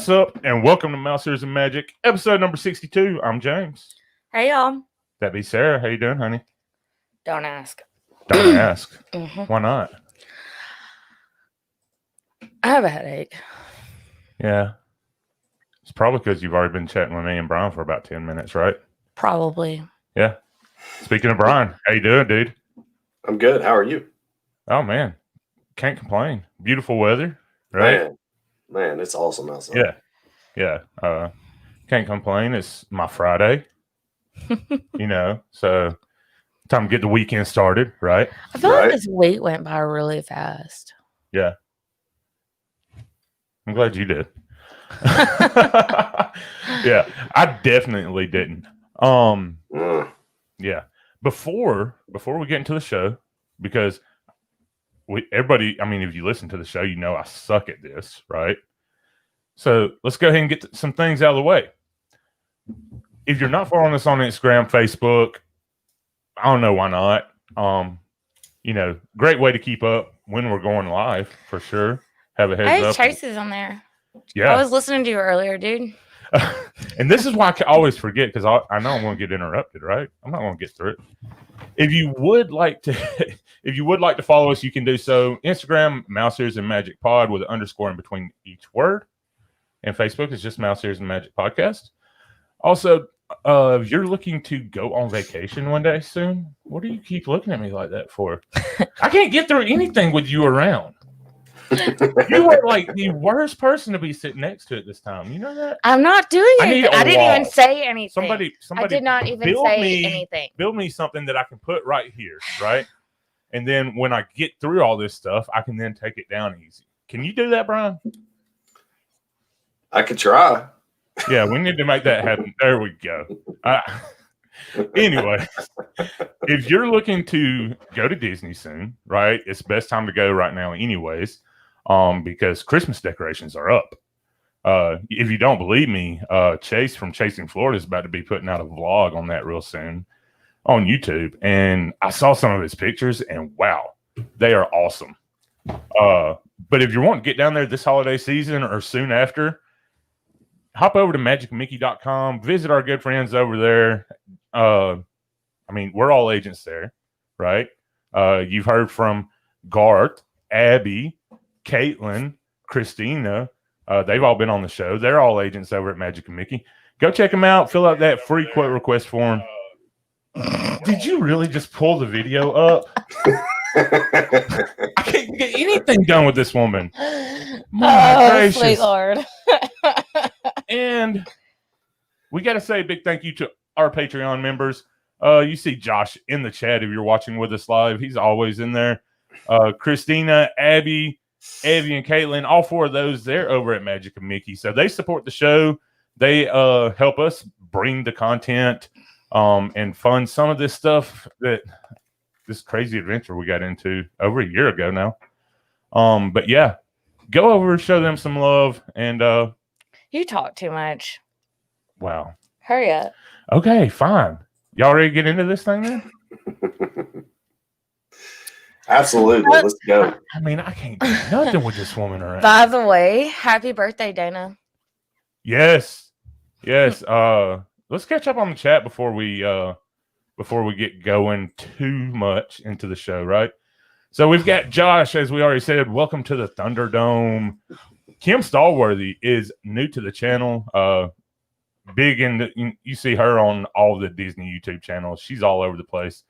What's up, and welcome to Mousers and Magic, episode number 62. I'm James. Hey, y'all. That be Sarah. How you doing, honey? Don't ask. Don't ask. Mm-hmm. Why not? I have a headache. Yeah. It's probably because you've already been chatting with me and Brian for about 10 minutes, right? Probably. Yeah. Speaking of Brian, how you doing, dude? I'm good. How are you? Oh, man. Can't complain. Beautiful weather, right? Man, it's awesome outside. Yeah. Can't complain. It's my Friday, so time to get the weekend started, right? I feel like this week went by really fast. Yeah. I'm glad you did. Yeah, I definitely didn't. Yeah. Before we get into the show, because everybody, I mean, if you listen to the show, you know I suck at this, right? So let's go ahead and get some things out of the way. If you're not following us on Instagram, Facebook, I don't know why not. Great way to keep up when we're going live, for sure. Have a heads up. Chase's on there. Yeah. I was listening to you earlier, dude. And this is why I always forget, because I know I'm going to get interrupted, right? I'm not going to get through it. If you would like to follow us, you can do so. Instagram, Mousers and Magic Pod with an underscore in between each word. And Facebook is just Mousers and Magic Podcast. Also, if you're looking to go on vacation one day soon, what do you keep looking at me like that for? I can't get through anything with you around. You are like the worst person to be sitting next to at this time. You know that? I'm not doing anything. I didn't even say anything. Somebody I did not even say anything. Build me something that I can put right here, right? And then when I get through all this stuff, I can then take it down easy. Can you do that, Brian? I could try. Yeah, we need to make that happen. There we go. Anyway, if you're looking to go to Disney soon, right? It's the best time to go right now anyways, because Christmas decorations are up. If you don't believe me, Chase from Chasing Florida is about to be putting out a vlog on that real soon on YouTube. And I saw some of his pictures, and wow, they are awesome. But if you want to get down there this holiday season or soon after, hop over to magicmickey.com, visit our good friends over there. We're all agents there, right? You've heard from Garth, Abby, Caitlin, Christina. They've all been on the show. They're all agents over at Magic and Mickey. Go check them out. Fill out that free quote request form. Did you really just pull the video up? I can't get anything done with this woman. My gracious. Sweet Lord. And we got to say a big thank you to our Patreon members. You see Josh in the chat if you're watching with us live. He's always in there. Christina, Abby, and Caitlin, all four of those, they're over at Magic and Mickey. So they support the show. They help us bring the content and fund some of this stuff, this crazy adventure we got into over a year ago now. But yeah, go over, show them some love, and you talk too much. Wow. Hurry up. Okay, fine. Y'all ready to get into this thing then? Absolutely. Let's go. I mean, I can't do nothing with this woman around. By the way, happy birthday, Dana. Yes. Let's catch up on the chat before we get going too much into the show, right? So we've got Josh, as we already said. Welcome to the Thunderdome. Kim Stallworthy is new to the channel. Big in you see her on all the Disney YouTube channels. She's all over the place.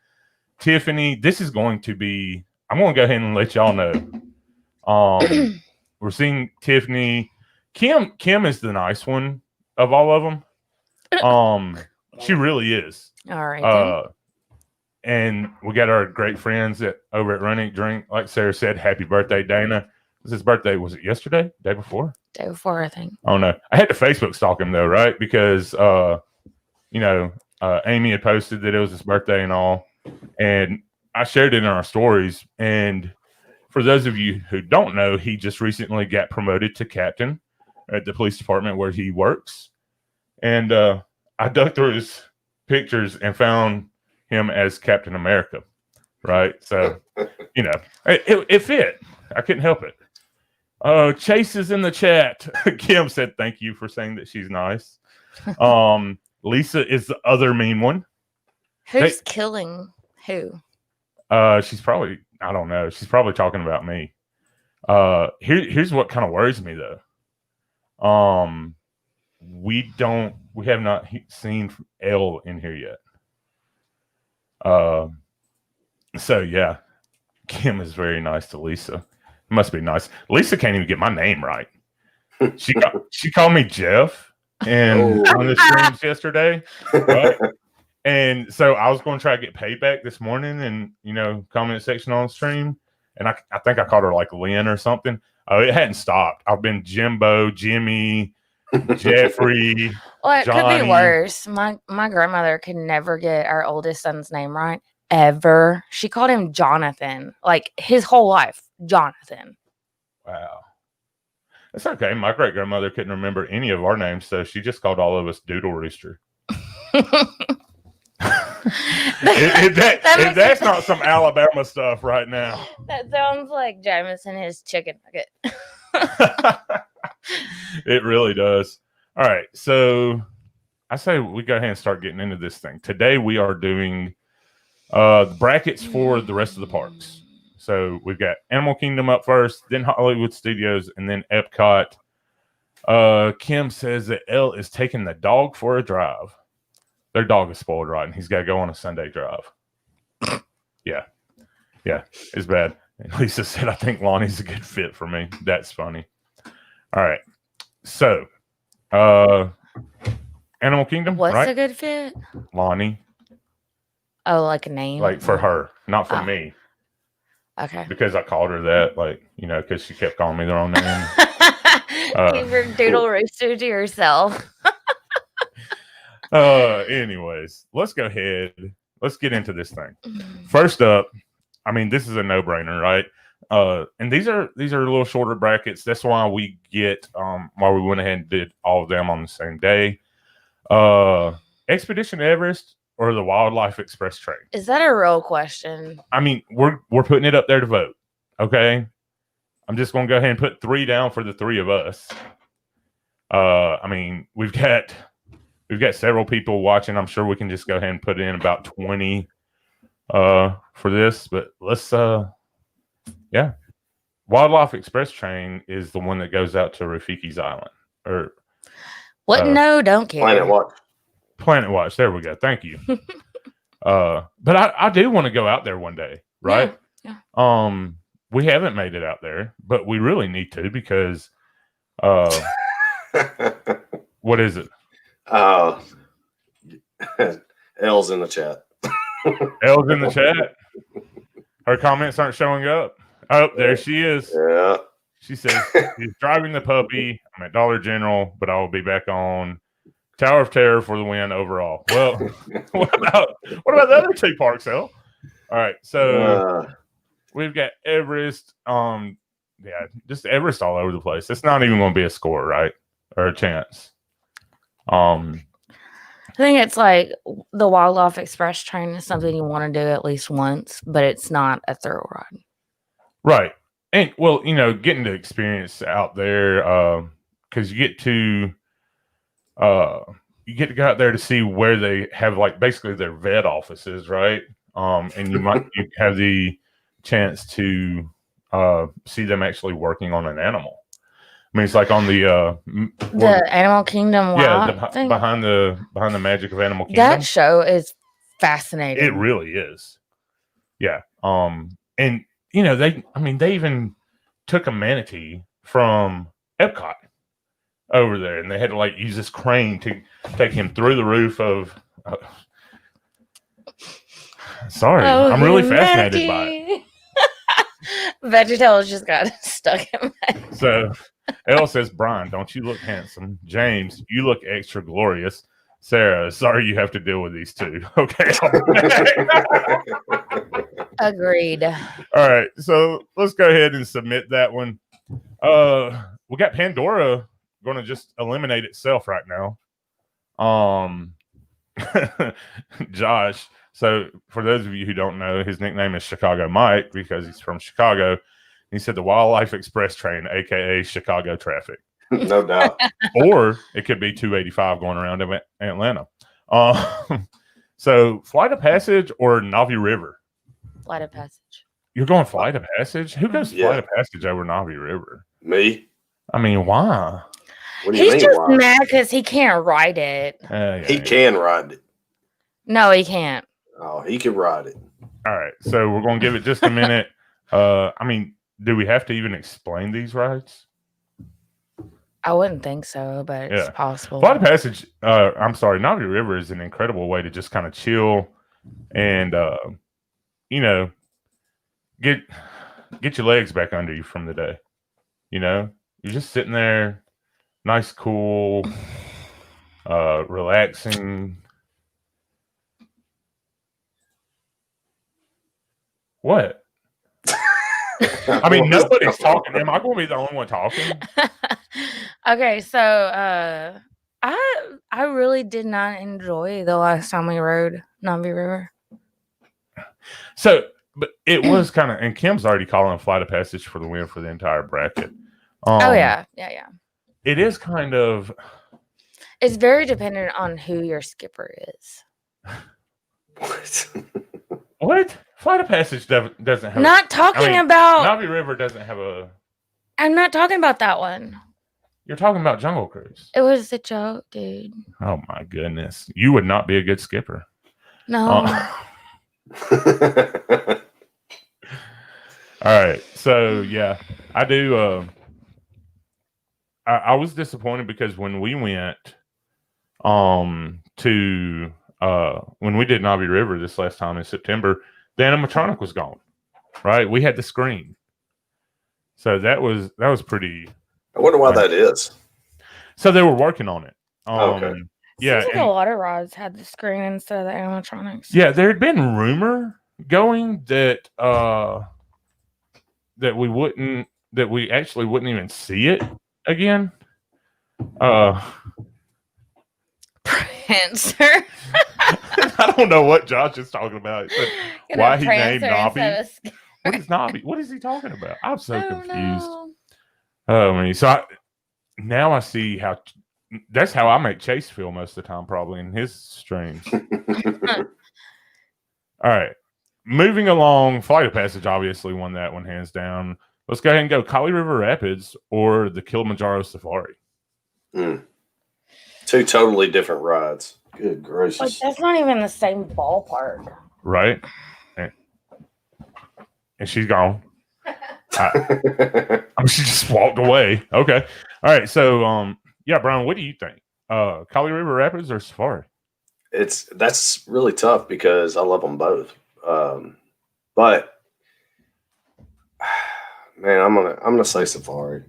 Tiffany, this is going to be. I'm going to go ahead and let y'all know. We're seeing Tiffany. Kim is the nice one of all of them. She really is. All right. And we got our great friends over at Running Drink. Like Sarah said, happy birthday, Dana. Was his birthday? Was it yesterday? Day before? Day before, I think. Oh no, I had to Facebook stalk him though, right? Because Amy had posted that it was his birthday and all, and I shared it in our stories. And for those of you who don't know, he just recently got promoted to captain at the police department where he works. And I dug through his pictures and found him as Captain America, right? So, it fit. I couldn't help it. Chase is in the chat. Kim said thank you for saying that she's nice. Lisa is the other mean one. Who's killing who? She's probably, I don't know. She's probably talking about me. Here's what kind of worries me though. We have not seen Elle in here yet. So yeah, Kim is very nice to Lisa. It must be nice. Lisa can't even get my name right. She called me Jeff and on the streams yesterday, right? And so I was going to try to get payback this morning and comment section on the stream, and I think I called her like Lynn or something. Oh, it hadn't stopped. I've been Jimbo, Jimmy, Jeffrey. Well, it Johnny. could be worse. My grandmother could never get our oldest son's name right ever. She called him Jonathan, like his whole life, Jonathan. Wow, that's okay. My great grandmother couldn't remember any of our names, so she just called all of us Doodle Rooster. if that's not some Alabama stuff right now. That sounds like Jameson his chicken nugget. It really does. All right, so I say we go ahead and start getting into this thing. Today we are doing the brackets for the rest of the parks. So we've got Animal Kingdom up first, then Hollywood Studios, and then Epcot. Kim says that Elle is taking the dog for a drive. Their dog is spoiled rotten. He's got to go on a Sunday drive. Yeah, it's bad. And Lisa said, I think Lonnie's a good fit for me. That's funny. All right. So, Animal Kingdom. What's right? a good fit? Lonnie. Oh, like a name? Like for her, not for me. Okay. Because I called her that, because she kept calling me the wrong name. Keep your Doodle Rooster to yourself. Anyways, let's go ahead. Let's get into this thing. First up, I mean, this is a no-brainer, right? And these are a little shorter brackets. That's why we why we went ahead and did all of them on the same day. Expedition Everest or the Wildlife Express train? Is that a real question? I mean, we're putting it up there to vote. Okay, I'm just going to go ahead and put 3 down for the 3 of us. I mean, we've got several people watching. I'm sure we can just go ahead and put in about 20 for this. But let's Wildlife Express train is the one that goes out to Rafiki's Island. Or what? No, don't care. Planet Watch. There we go. Thank you. But I do want to go out there one day, right? Yeah. We haven't made it out there, but we really need to because what is it? Elle's in the chat. Elle's in the chat. Her comments aren't showing up. Oh, there she is. Yeah. She says he's driving the puppy. I'm at Dollar General, but I will be back on Tower of Terror for the win overall. Well, what about the other 2 parks, Elle? All right, so we've got Everest. Just Everest all over the place. It's not even going to be a score, right? Or a chance. I think it's like the Wildlife Express train is something you want to do at least once, but it's not a thorough ride. Right. And well, getting to experience out there, because you get to go out there to see where they have basically their vet offices, right? And you have the chance to see them actually working on an animal. I mean, it's like on the Animal Kingdom. Thing. behind the Magic of Animal Kingdom. That show is fascinating. It really is. Yeah. And they even took a manatee from Epcot over there, and they had to like use this crane to take him through the roof of. Sorry, I'm really fascinated by it. VeggieTales just got stuck in my head. So, Elle says, Brian, don't you look handsome? James, you look extra glorious. Sarah, sorry you have to deal with these two. Okay. Agreed. All right. So let's go ahead and submit that one. We got Pandora going to just eliminate itself right now. Josh. So for those of you who don't know, his nickname is Chicago Mike because he's from Chicago. He said the Wildlife Express train, aka Chicago traffic. No doubt. Or it could be 285 going around Atlanta. So Flight of Passage or Navi River? Flight of Passage. You're going Flight of Passage? Who goes Flight of Passage over Navi River? Me. I mean, why? What do you He's mean, just why? mad because he can't ride it. He can ride it. No, he can't. Oh, he can ride it. All right. So we're going to give it just a minute. I mean, do we have to even explain these rides? I wouldn't think so, but it's possible. Flight of Passage, Navi River is an incredible way to just kind of chill and, get your legs back under you from the day. You're just sitting there, nice, cool, relaxing. What? I mean, nobody's talking. Am I going to be the only one talking? Okay, so I really did not enjoy the last time we rode Navi River. So, but it was kind of, and Kim's already calling Flight of Passage for the win for the entire bracket. Yeah. It is kind of. It's very dependent on who your skipper is. What? Flight of Passage doesn't have. Not talking about Navi River doesn't have a. I'm not talking about that one. You're talking about Jungle Cruise. It was a joke, dude. Oh my goodness, you would not be a good skipper. No. All right, so yeah, I do. I was disappointed because when we went, to when we did Navi River this last time in September, the animatronic was gone. Right, we had the screen, so that was pretty. I wonder why that is. So they were working on it. Okay. Yeah, Seems like a lot of rods had the screen instead of the animatronics. Yeah, there had been rumor going that that we actually wouldn't even see it again. Prancer. I don't know what Josh is talking about. Why he named Nobby? What is Nobby? What is he talking about? I'm so confused. Oh man! So now I see how. That's how I make Chase feel most of the time, probably in his streams. All right, moving along. Flight of Passage obviously won that one hands down. Let's go ahead and go Kali River Rapids or the Kilimanjaro Safari. Two totally different rides. Good gracious! Like, that's not even the same ballpark, right? And she's gone. She just walked away. Okay. All right. So, yeah, Brian, what do you think? Kali River Rapids or Safari? That's really tough because I love them both. But man, I'm gonna say Safari.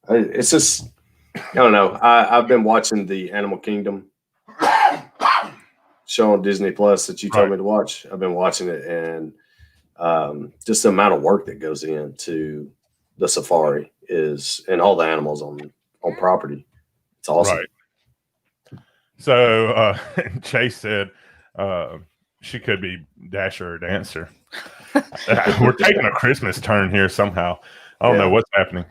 It's just I don't know. I've been watching the Animal Kingdom show on Disney Plus that you told me to watch. I've been watching it, and just the amount of work that goes into the safari and all the animals on property. It's awesome. Right. So Chase said she could be Dasher or Dancer. We're taking a Christmas turn here somehow. I don't know what's happening.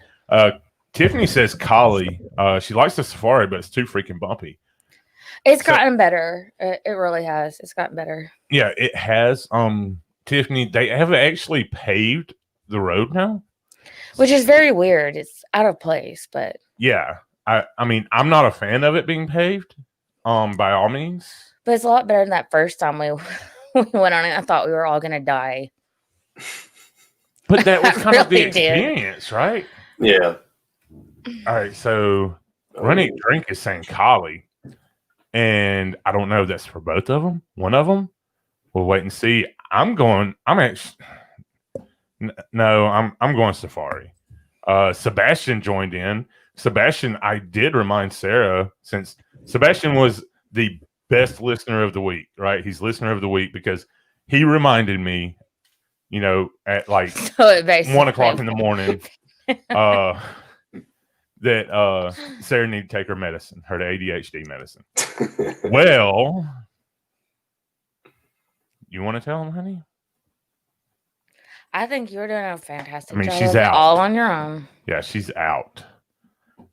Tiffany says Kali. She likes the safari, but it's too freaking bumpy. It's gotten better. It really has. It's gotten better. Yeah, it has. Tiffany, they have actually paved the road now, which is very weird. It's out of place, but yeah. I mean, I'm not a fan of it being paved, by all means. But it's a lot better than that first time we went on it. I thought we were all gonna die. But that was kind of the really did. experience, right? Yeah. All right, so Running Drink is saying Collie, and I don't know if that's for both of them. One of them, we'll wait and see. I'm going Safari. Sebastian joined in. Sebastian, I did remind Sarah, since Sebastian was the best listener of the week, right? He's listener of the week because he reminded me, at like 1 o'clock in the morning, that Sarah needed to take her medicine, her ADHD medicine. Well, you want to tell him, honey? I think you're doing a fantastic job. She's out. All on your own. Yeah, she's out.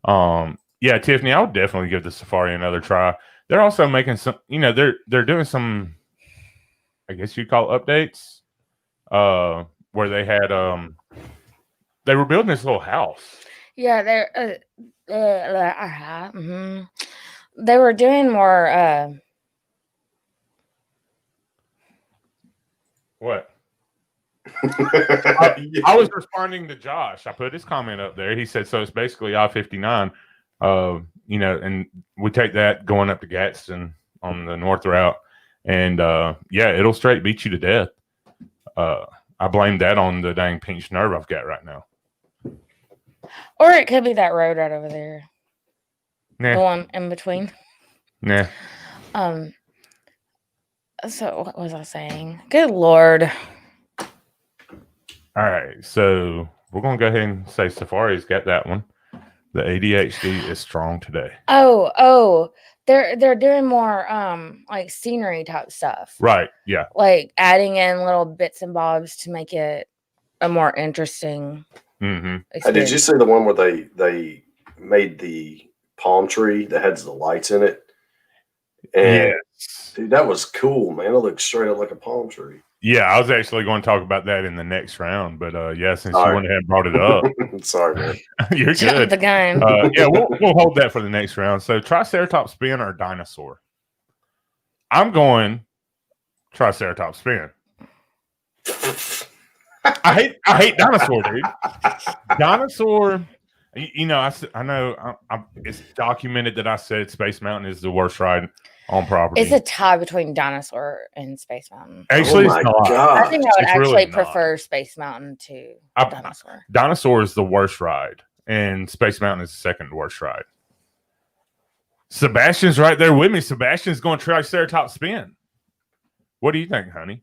Yeah, Tiffany, I would definitely give the Safari another try. They're also making some, they're doing some, I guess you'd call it updates, where they had, they were building this little house. Yeah, they were doing more. What? I was responding to Josh. I put his comment up there. He said, so it's basically I-59, and we take that going up to Gadsden on the north route. And, it'll straight beat you to death. I blame that on the dang pinched nerve I've got right now. Or it could be that road right over there. Nah. The one in between. Nah. So what was I saying? Good Lord. All right, so we're gonna go ahead and say Safari's got that one. The ADHD is strong today. Oh, they're doing more like scenery type stuff. Right. Yeah. Like adding in little bits and bobs to make it a more interesting. Hey, did you see the one where they made the palm tree that has the lights in it? And dude, that was cool, man. It looked straight up like a palm tree. Yeah, I was actually going to talk about that in the next round, but since you went ahead and brought it up, sorry, man. You're good. The gun. We'll hold that for the next round. So, Triceratops spin or dinosaur? I'm going Triceratops spin. I hate dinosaur, dude. Dinosaur. I know it's documented that I said Space Mountain is the worst ride on property. It's a tie between Dinosaur and Space Mountain. Actually, it's not. I think I would actually really prefer Space Mountain to Dinosaur. Dinosaur is the worst ride, and Space Mountain is the second worst ride. Sebastian's right there with me. Sebastian's going to Triceratops spin. What do you think, honey?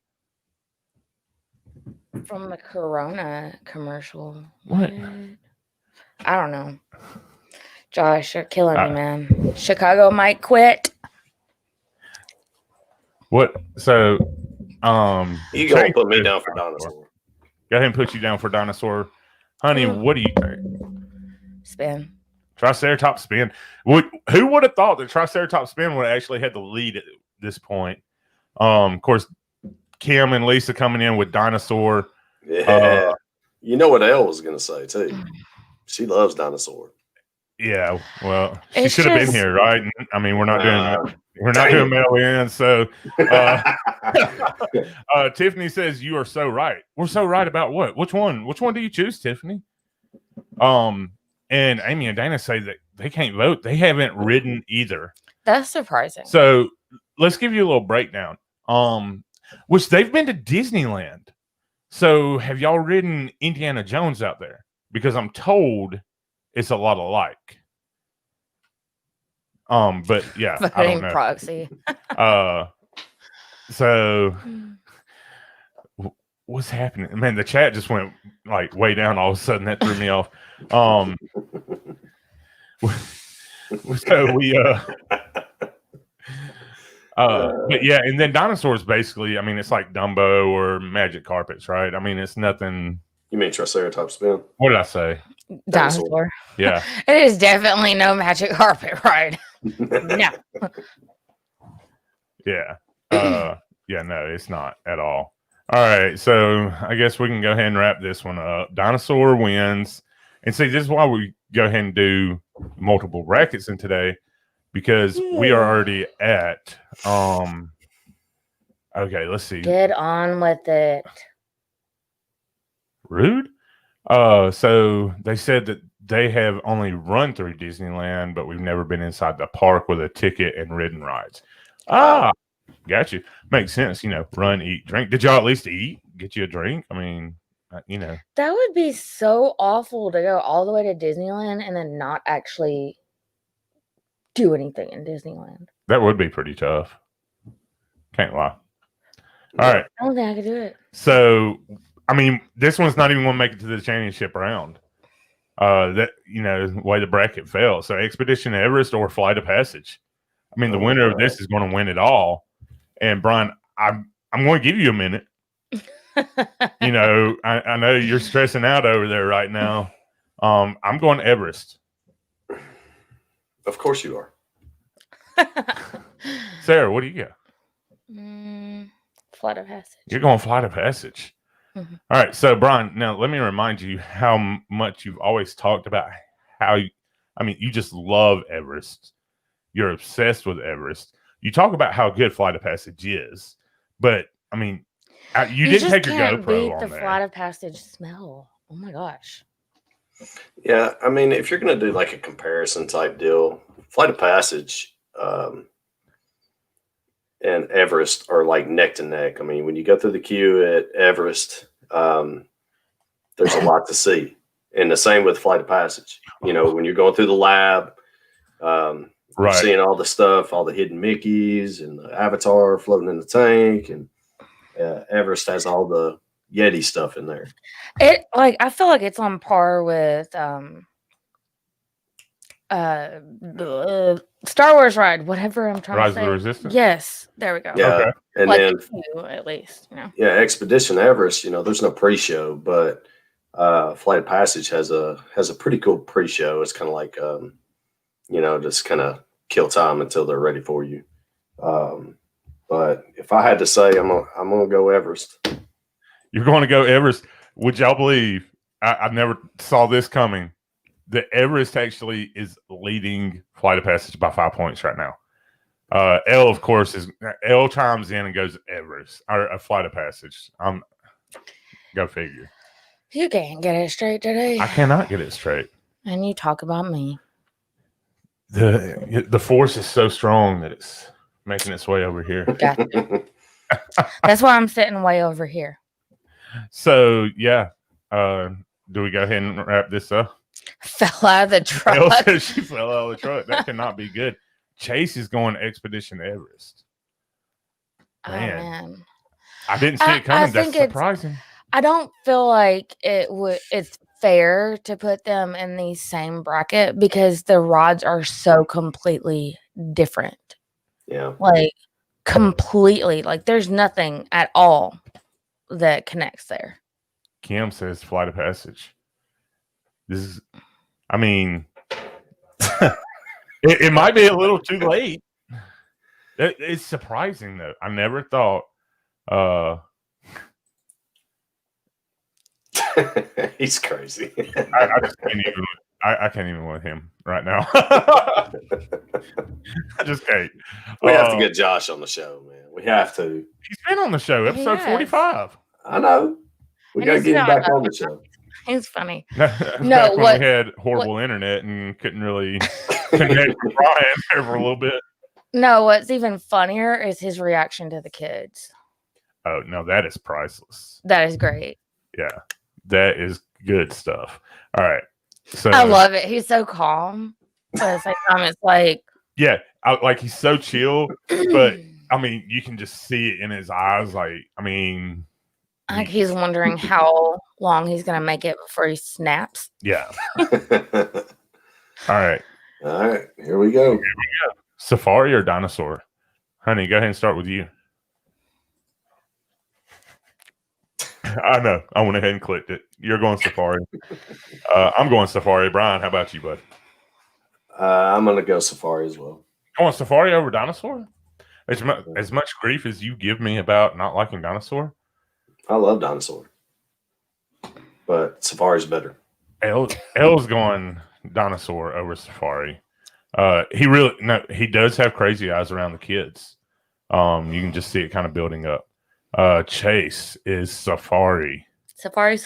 From the Corona commercial. What? I don't know. Josh, you're killing me, man. Chicago might quit. What? So, you gonna put me down for dinosaur? Go ahead and put you down for dinosaur, honey. What do you think? Spin. Triceratops spin. Who would have thought that Triceratops spin would have actually had the lead at this point? Of course, Kim and Lisa coming in with dinosaur. Yeah. You know what Elle was gonna say too. She loves dinosaur. Yeah, well, she should have been here, right? I mean, we're not doing mail in. So, Tiffany says you are so right. We're so right about what? Which one? Which one do you choose, Tiffany? And Amy and Dana say that they can't vote. They haven't ridden either. That's surprising. So let's give you a little breakdown. Which they've been to Disneyland. So have y'all ridden Indiana Jones out there? Because I'm told it's a lot alike. But yeah, I don't know. Proxy. So what's happening? Man, the chat just went like way down all of a sudden. That threw me off. So we but yeah, and then dinosaurs basically, I mean, it's like Dumbo or Magic Carpets, right? I mean, it's nothing. You mean Triceratops spin? What did I say? Dinosaur. Yeah. It is definitely no Magic Carpet ride. No. Yeah. No, it's not at all. All right, so I guess we can go ahead and wrap this one up. Dinosaur wins, and see, this is why we go ahead and do multiple brackets in today, because we are already at okay, let's see. Get on with it. Rude. So they said that they have only run through Disneyland, but we've never been inside the park with a ticket and ridden rides. Got you. Makes sense. Run, eat, drink. Did y'all at least eat? Get you a drink? I mean, That would be so awful to go all the way to Disneyland and then not actually do anything in Disneyland. that would be pretty tough. Can't lie. All right. I don't think I could do it. So, I mean, this one's not even going to make it to the championship round. The way the bracket fell. So, Expedition Everest or Flight of Passage. I mean, the winner of this is going to win it all. And Brian, I'm going to give you a minute. I know you're stressing out over there right now. I'm going Everest. Of course you are. Sarah, what do you got? Flight of Passage. You're going Flight of Passage. Mm-hmm. All right. So, Brian, now let me remind you how much you've always talked about you just love Everest. You're obsessed with Everest. You talk about how good Flight of Passage is, but I mean, you didn't take your GoPro beat on the there. Flight of Passage smell. Oh my gosh. Yeah, I mean, if you're going to do like a comparison type deal, Flight of Passage and Everest are like neck to neck. I mean, when you go through the queue at Everest, there's a lot to see. And the same with Flight of Passage. When you're going through the lab, Right. seeing all the stuff, all the hidden Mickeys and the Avatar floating in the tank, and Everest has all the Yeti stuff in there. I feel like it's on par with Star Wars ride, whatever I'm trying Rise to of say. the Resistance? Yeah, there we go. Yeah, Okay. and like then you, at least, yeah, Expedition Everest. There's no pre-show, but Flight of Passage has a pretty cool pre-show. It's kind of like just kind of kill time until they're ready for you. But if I had to say, I'm gonna go Everest. You're going to go Everest. Would y'all believe? I never saw this coming. The Everest actually is leading Flight of Passage by 5 points right now. L, of course, L chimes in and goes Everest or a Flight of Passage. Go figure. You can't get it straight today. I cannot get it straight. And you talk about me. The force is so strong that it's making its way over here. Gotcha. That's why I'm sitting way over here. So yeah, do we go ahead and wrap this up? Fell out of the Elle truck. says she fell out of the truck. That cannot be good. Chase is going Expedition Everest. Man. I didn't see it coming. That's surprising. I don't feel like it's fair to put them in the same bracket because the rods are so completely different. Yeah. Like completely. Like there's nothing at all that connects there. Kim says Flight of Passage. I mean, it might be a little too late. It's surprising though. I never thought. He's crazy. I just can't even. I can't even with him right now. I just can't. We have to get Josh on the show, man. We have to. He's been on the show, episode 45. I know. We got to get him back on the show. He's funny. No, we had horrible internet and couldn't really connect with Brian there for a little bit. No, what's even funnier is his reaction to the kids. Oh, no, that is priceless. That is great. Yeah, that is good stuff. All right. So I love it. He's so calm. But at the same time, it's like. Yeah, he's so chill. But, I mean, you can just see it in his eyes. Like he's wondering how long he's going to make it before he snaps. Yeah. All right. All right. Here we go. Safari or dinosaur? Honey, go ahead and start with you. I know. I went ahead and clicked it. You're going safari. I'm going safari. Brian, how about you, bud? I'm going to go safari as well. Going safari over dinosaur? As much grief as you give me about not liking dinosaur, I love dinosaur, but safari's better. L's going dinosaur over safari. He does have crazy eyes around the kids. You can just see it kind of building up. Chase is safari. Safari.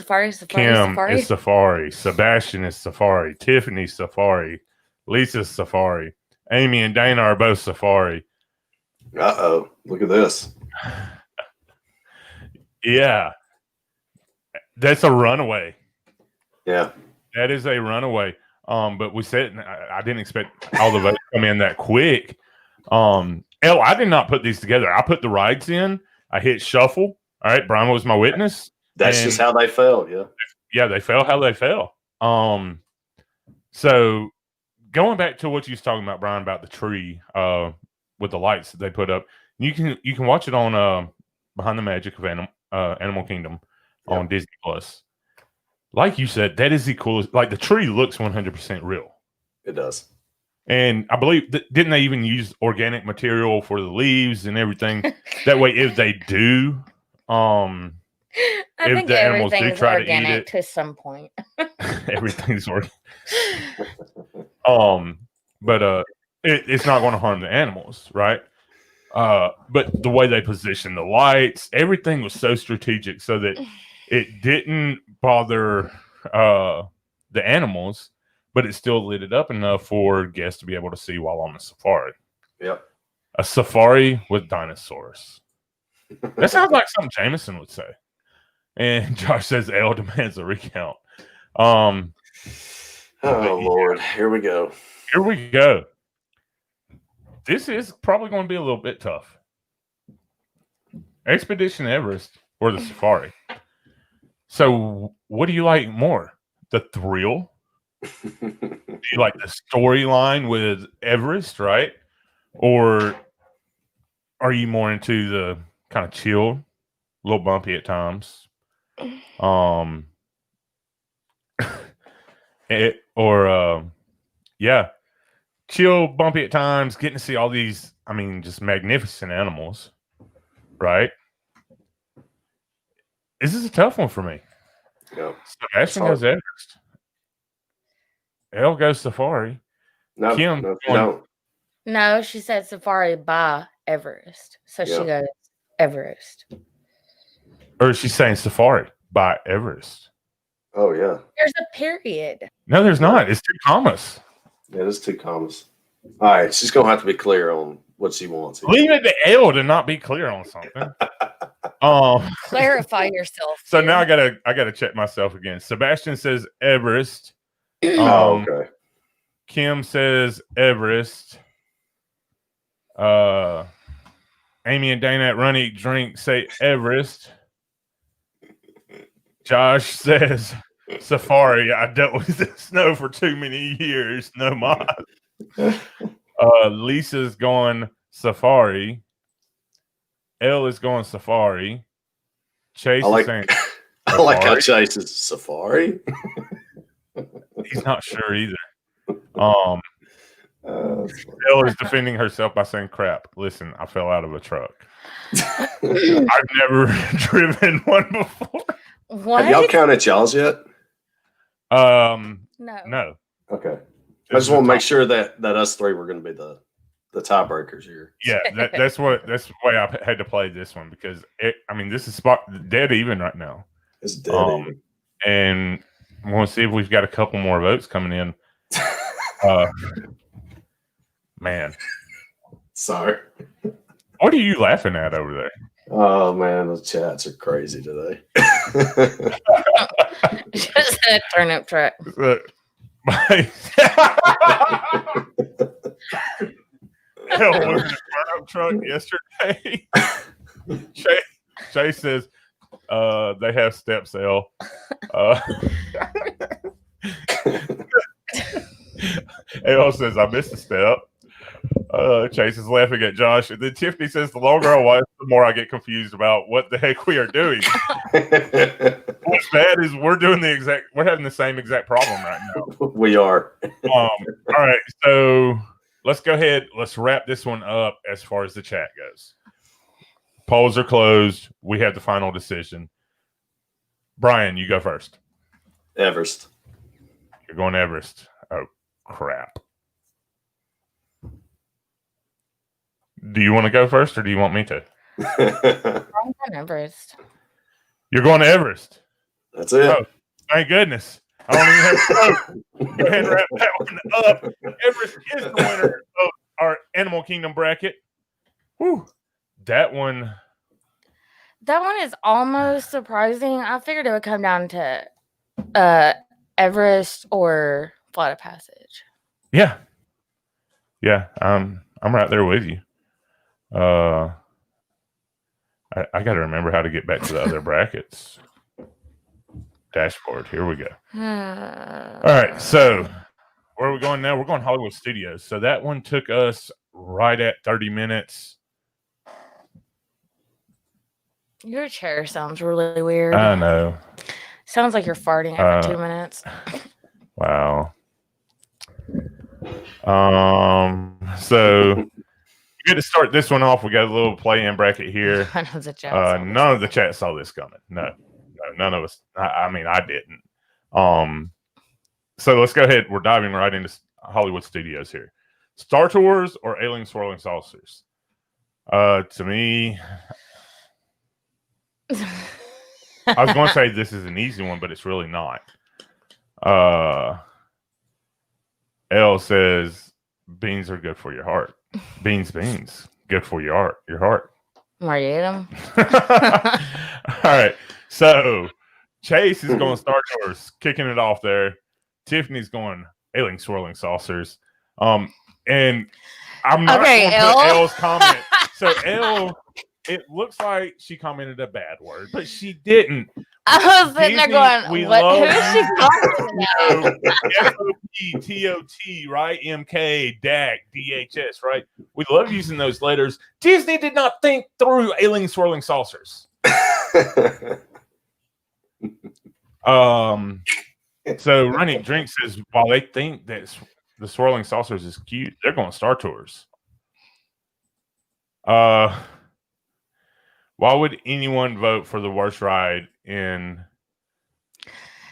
Kim is safari. Sebastian is safari. Tiffany safari. Lisa's safari. Amy and Dana are both safari. Uh-oh. Look at this. Yeah. That's a runaway. Yeah. That is a runaway. But we said I didn't expect all the votes to come in that quick. I did not put these together. I put the rides in. I hit shuffle. All right, Brian was my witness. That's just how they fell. Yeah. Yeah, they fell how they fell. So going back to what you was talking about, Brian, about the tree with the lights that they put up, you can watch it on Behind the Magic of Animal Kingdom on Disney Plus. Like you said, that is the coolest. Like the tree looks 100% real. It does. And I believe didn't they even use organic material for the leaves and everything? That way, if they do, I think the animals do everything's try to eat organic it, to some point. everything's organic. But it's not going to harm the animals, right? But the way they position the lights, everything was so strategic so that it didn't bother the animals, but it still lit it up enough for guests to be able to see while on the safari. Yep. A safari with dinosaurs. That sounds like something Jameson would say. And Josh says L demands a recount. Oh, Lord. Here we go. Here we go. This is probably going to be a little bit tough. Expedition Everest or the safari. So what do you like more? The thrill? Do you like the storyline with Everest, right? Or are you more into the kind of chill, a little bumpy at times? Chill, bumpy at times, getting to see all these, just magnificent animals, right? This is a tough one for me. Yep. Sebastian goes Everest. Elle goes safari. No, Kim, No, she said safari by Everest. So she goes Everest. Or is she saying safari by Everest? Oh, yeah. There's a period. No, there's not. It's 2 commas. Yeah, there's 2 commas. All right, she's going to have to be clear on what she wants. Leave it to L to not be clear on something. Clarify yourself. So now I gotta check myself again. Sebastian says Everest. Okay. Kim says Everest. Amy and Dana at Run Eat Drink say Everest. Josh says safari. I dealt with the snow for too many years. No mod. Lisa's going safari. L is going safari. Chase is saying safari. I like how Chase is safari. He's not sure either. L is defending herself by saying crap. Listen, I fell out of a truck. I've never driven one before. What? Have y'all counted y'all's yet? No. Okay. I just want to make sure that us 3 were going to be the tiebreakers here. Yeah, that's the way I had to play this one because this is dead even right now. It's dead even. And we want to see if we've got a couple more votes coming in. Man, sorry. What are you laughing at over there? Oh man, the chats are crazy today. Just a turnip truck. Hell, was in a turnip truck yesterday. Shay says they have steps, L. L says I missed a step. Chase is laughing at Josh. And then Tiffany says the longer I watch, the more I get confused about what the heck we are doing. What's bad is we're having the same exact problem right now. We are. All right, so let's go ahead. Let's wrap this one up as far as the chat goes. Polls are closed. We have the final decision. Brian, you go first. Everest. You're going Everest. Oh, crap. Do you want to go first or do you want me to? I'm on Everest. You're going to Everest. That's it. Oh, thank goodness. I don't even have to go ahead and wrap that one up. Everest is the winner of our Animal Kingdom bracket. Whew. That one is almost surprising. I figured it would come down to Everest or Flight of Passage. Yeah. Yeah. I'm right there with you. I got to remember how to get back to the other brackets. Dashboard. Here we go. All right. So where are we going now? We're going Hollywood Studios. So that one took us right at 30 minutes. Your chair sounds really weird. I know. Sounds like you're farting every 2 minutes. Wow. So we get to start this one off. We got a little play-in bracket here. None of the chat none of the chat saw this coming. No, none of us. I mean, I didn't. So let's go ahead. We're diving right into Hollywood Studios here. Star Tours or Alien Swirling Saucers? To me, I was going to say this is an easy one, but it's really not. L says beans are good for your heart. Beans, good for your heart. Are you eat them? All right. So Chase is going Star Tours, kicking it off there. Tiffany's going Alien Swirling Saucers. And I'm not going to put L's comment. So L, it looks like she commented a bad word, but she didn't. I was sitting there going, what? Who is she talking about? SOP, TOT, right? MK, DAK, DHS, right? We love using those letters. Disney did not think through Alien Swirling Saucers. So Running Drink says while they think that the Swirling Saucers is cute, they're going Star Tours. Why would anyone vote for the worst ride in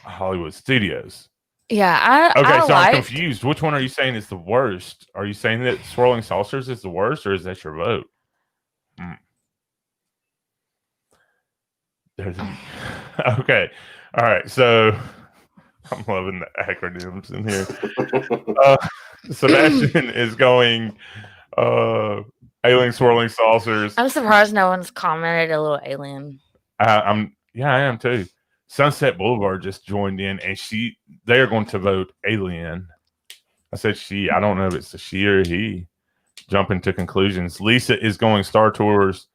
Hollywood Studios? Yeah, I'm confused. Which one are you saying is the worst? Are you saying that Swirling Saucers is the worst, or is that your vote? Okay. All right. So I'm loving the acronyms in here. Sebastian is going Alien Swirling Saucers. I'm surprised no one's commented a little alien. I am too. Sunset Boulevard just joined in, and they are going to vote alien. I said she. I don't know if it's a she or a he. Jumping to conclusions. Lisa is going Star Tours.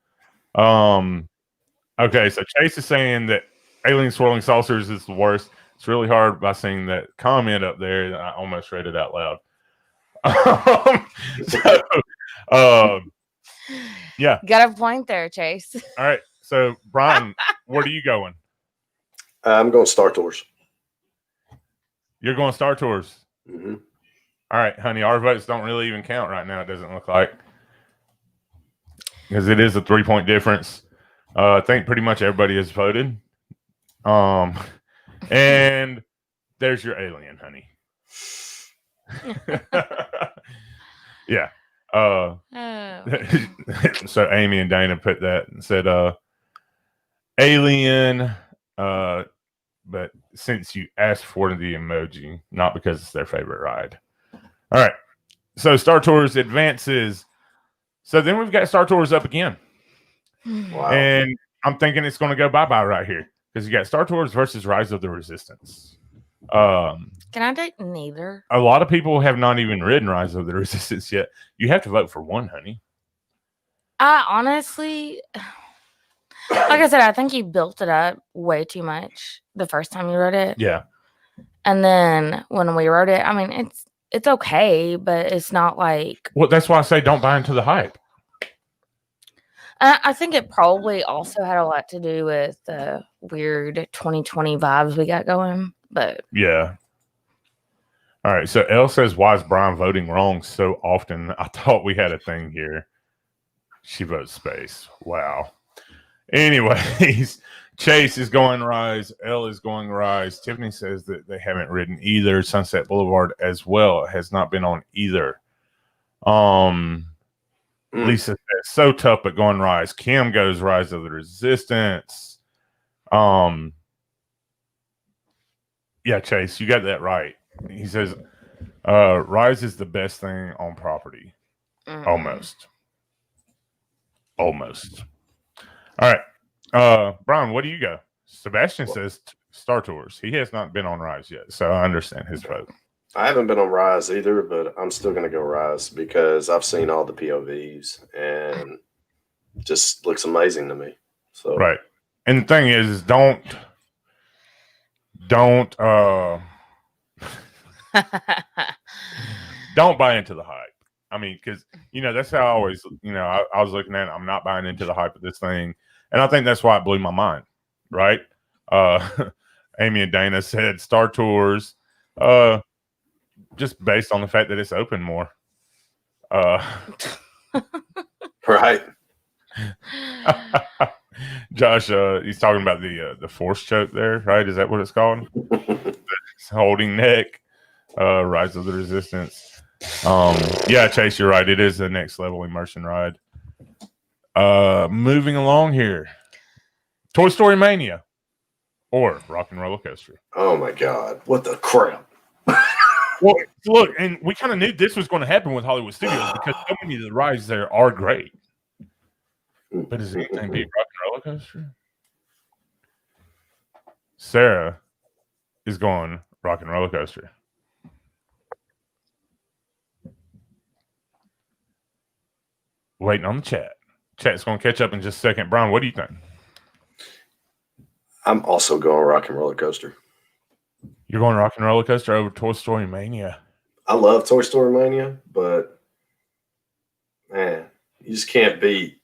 Okay, so Chase is saying that Alien Swirling Saucers is the worst. It's really hard by seeing that comment up there. I almost read it out loud. Yeah. Got a point there, Chase. All right. So, Brian, where are you going? I'm going Star Tours. You're going Star Tours? Mm-hmm. All right, honey. Our votes don't really even count right now, it doesn't look like. Because it is a 3-point difference. I think pretty much everybody has voted. And there's your alien, honey. Yeah. So Amy and Dana put that and said alien, but since you asked for the emoji, not because it's their favorite ride. All right. So Star Tours advances. So then we've got Star Tours up again. Wow. And I'm thinking it's going to go bye-bye right here. Because you got Star Tours versus Rise of the Resistance. Can I take neither? A lot of people have not even ridden Rise of the Resistance yet. You have to vote for one, honey. I honestly, like I said, I think you built it up way too much the first time you wrote it. Yeah. And then when we wrote it, I mean, it's okay, but it's not like. Well, that's why I say don't buy into the hype. I think it probably also had a lot to do with the weird 2020 vibes we got going, but yeah. All right. So Elle says, "Why is Brian voting wrong so often? I thought we had a thing here." She votes space. Wow. Anyways, Chase is going Rise. L is going Rise. Tiffany says that they haven't ridden either. Sunset Boulevard as well has not been on either. Lisa says so tough, but going Rise. Kim goes Rise of the Resistance. Yeah, Chase, you got that right. He says Rise is the best thing on property. Almost. All right. Brian, what do you go? Sebastian says Star Tours. He has not been on Rise yet, so I understand his vote. I haven't been on Rise either, but I'm still going to go Rise because I've seen all the POVs and it just looks amazing to me. So right. And the thing is don't don't buy into the hype. I mean, because that's how I always I was looking at it. I'm not buying into the hype of this thing, and I think that's why it blew my mind. Right? Amy and Dana said Star Tours, just based on the fact that it's open more. Right. Josh, he's talking about the force choke there, right? Is that what it's called? It's holding neck, Rise of the Resistance. Yeah, Chase, you're right. It is the next level immersion ride. Moving along here, Toy Story Mania or Rock and Roller Coaster. Oh my God! What the crap? Well, look, and we kind of knew this was going to happen with Hollywood Studios because so many of the rides there are great. But is it going to be Rock and Roller Coaster? Sarah is going Rock and Roller Coaster. Waiting on the chat. Chat's going to catch up in just a second. Brian, what do you think? I'm also going Rock and Roller Coaster. You're going Rock and Roller Coaster over Toy Story Mania. I love Toy Story Mania, but man, you just can't beat.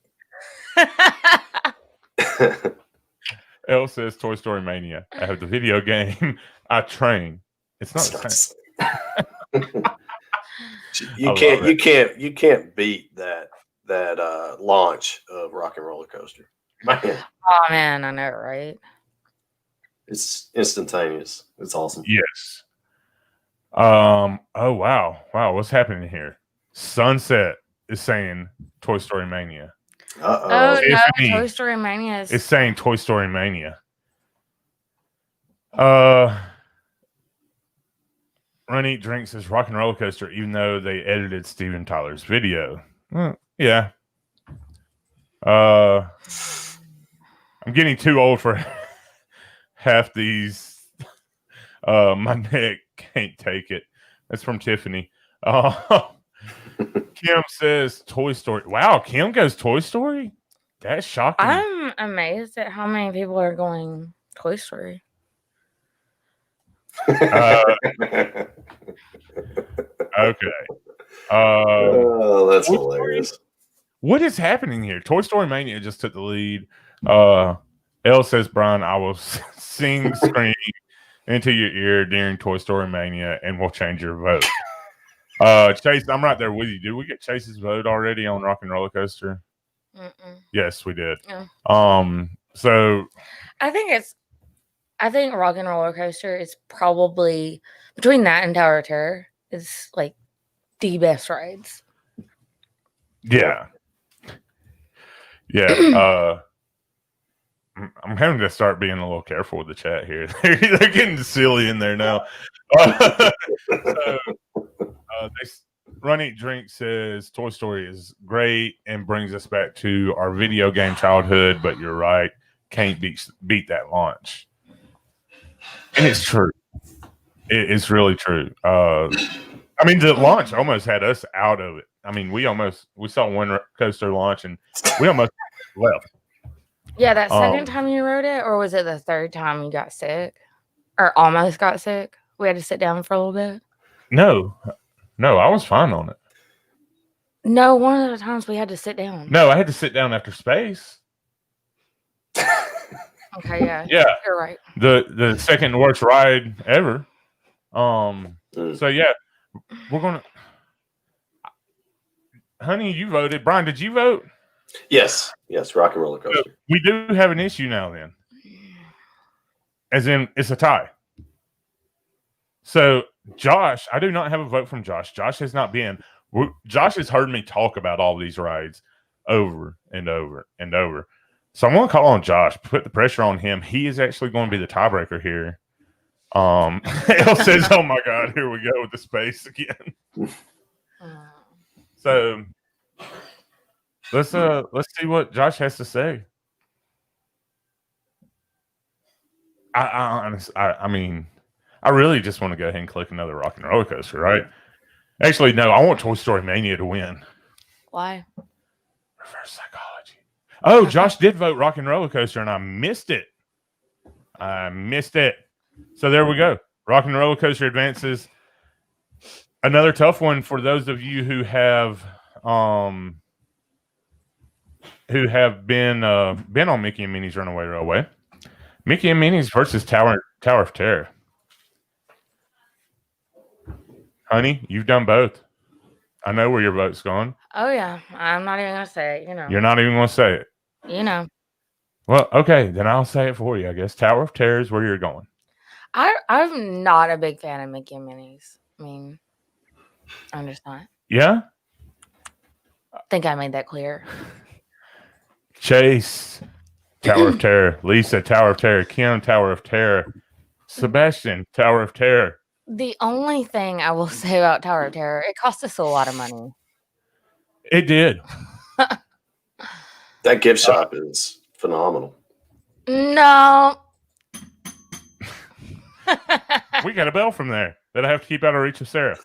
Elle says Toy Story Mania. I have the video game. I train. It's not the same. You can't beat that launch of Rock and Roller Coaster. Man. Oh man, I know, right? It's instantaneous. It's awesome. Yes. Oh wow. What's happening here? Sunset is saying Toy Story Mania. Uh-oh. Oh no, Toy Story Mania is saying Toy Story Mania. Run Eat Drink says Rock and Roller Coaster, even though they edited Steven Tyler's video. Yeah. I'm getting too old for half these. My neck can't take it. That's from Tiffany. Kim says Toy Story. Wow, Kim goes Toy Story? That's shocking. I'm amazed at how many people are going Toy Story. Okay. Oh, that's hilarious. What is happening here? Toy Story Mania just took the lead. Elle says, Brian, I will sing, scream into your ear during Toy Story Mania, and we'll change your vote. Chase, I'm right there with you. Did we get Chase's vote already on Rock and Roller Coaster? Yes, we did. Yeah. So I think Rock and Roller Coaster is probably between that and Tower of Terror is like the best rides. Yeah. I'm having to start being a little careful with the chat here. They're getting silly in there now. Run Eat Drink says Toy Story is great and brings us back to our video game childhood, but you're right, can't beat that launch. And it's true. It's really true. I mean, the launch almost had us out of it. I mean, we saw one coaster launch and we almost left. Yeah, that second time you rode it, or was it the third time you got sick? Or almost got sick? We had to sit down for a little bit? No, I was fine on it. No, one of the times we had to sit down. No, I had to sit down after Space. Okay, yeah. Yeah. You're right. The second worst ride ever. So yeah, we're gonna Honey, you voted. Brian, did you vote? Yes, Rock and Roller Coaster. So we do have an issue now then. as in it's a tie. So Josh, I do not have a vote from Josh. Josh has not been. Josh has heard me talk about all these rides over and over and over. So I'm going to call on Josh, put the pressure on him. He is actually going to be the tiebreaker here. Elle says, "Oh my God, here we go with the space again." So let's see what Josh has to say. I mean, I really just want to go ahead and click another Rock and Roller Coaster, right? Actually, no, I want Toy Story Mania to win. Why? Reverse psychology. Oh, Josh did vote Rock and Roller Coaster, and I missed it. So there we go. Rock and Roller Coaster advances. Another tough one for those of you who have been on Mickey and Minnie's Runaway Railway. Mickey and Minnie's versus Tower of Terror. Honey, you've done both. I know where your vote's going. Oh yeah, I'm not even gonna say it. You know. You're not even going to say it. You know. Well, okay, then I'll say it for you. I guess Tower of Terror is where you're going. I'm not a big fan of Mickey and Minnie's. I mean, I'm just not. Yeah. I think I made that clear. Chase, Tower of Terror. Lisa, Tower of Terror. Kim, Tower of Terror. Sebastian, Tower of Terror. The only thing I will say about Tower of Terror, it cost us a lot of money. It did. That gift shop is phenomenal. No. We got a bell from there that I have to keep out of reach of Sarah.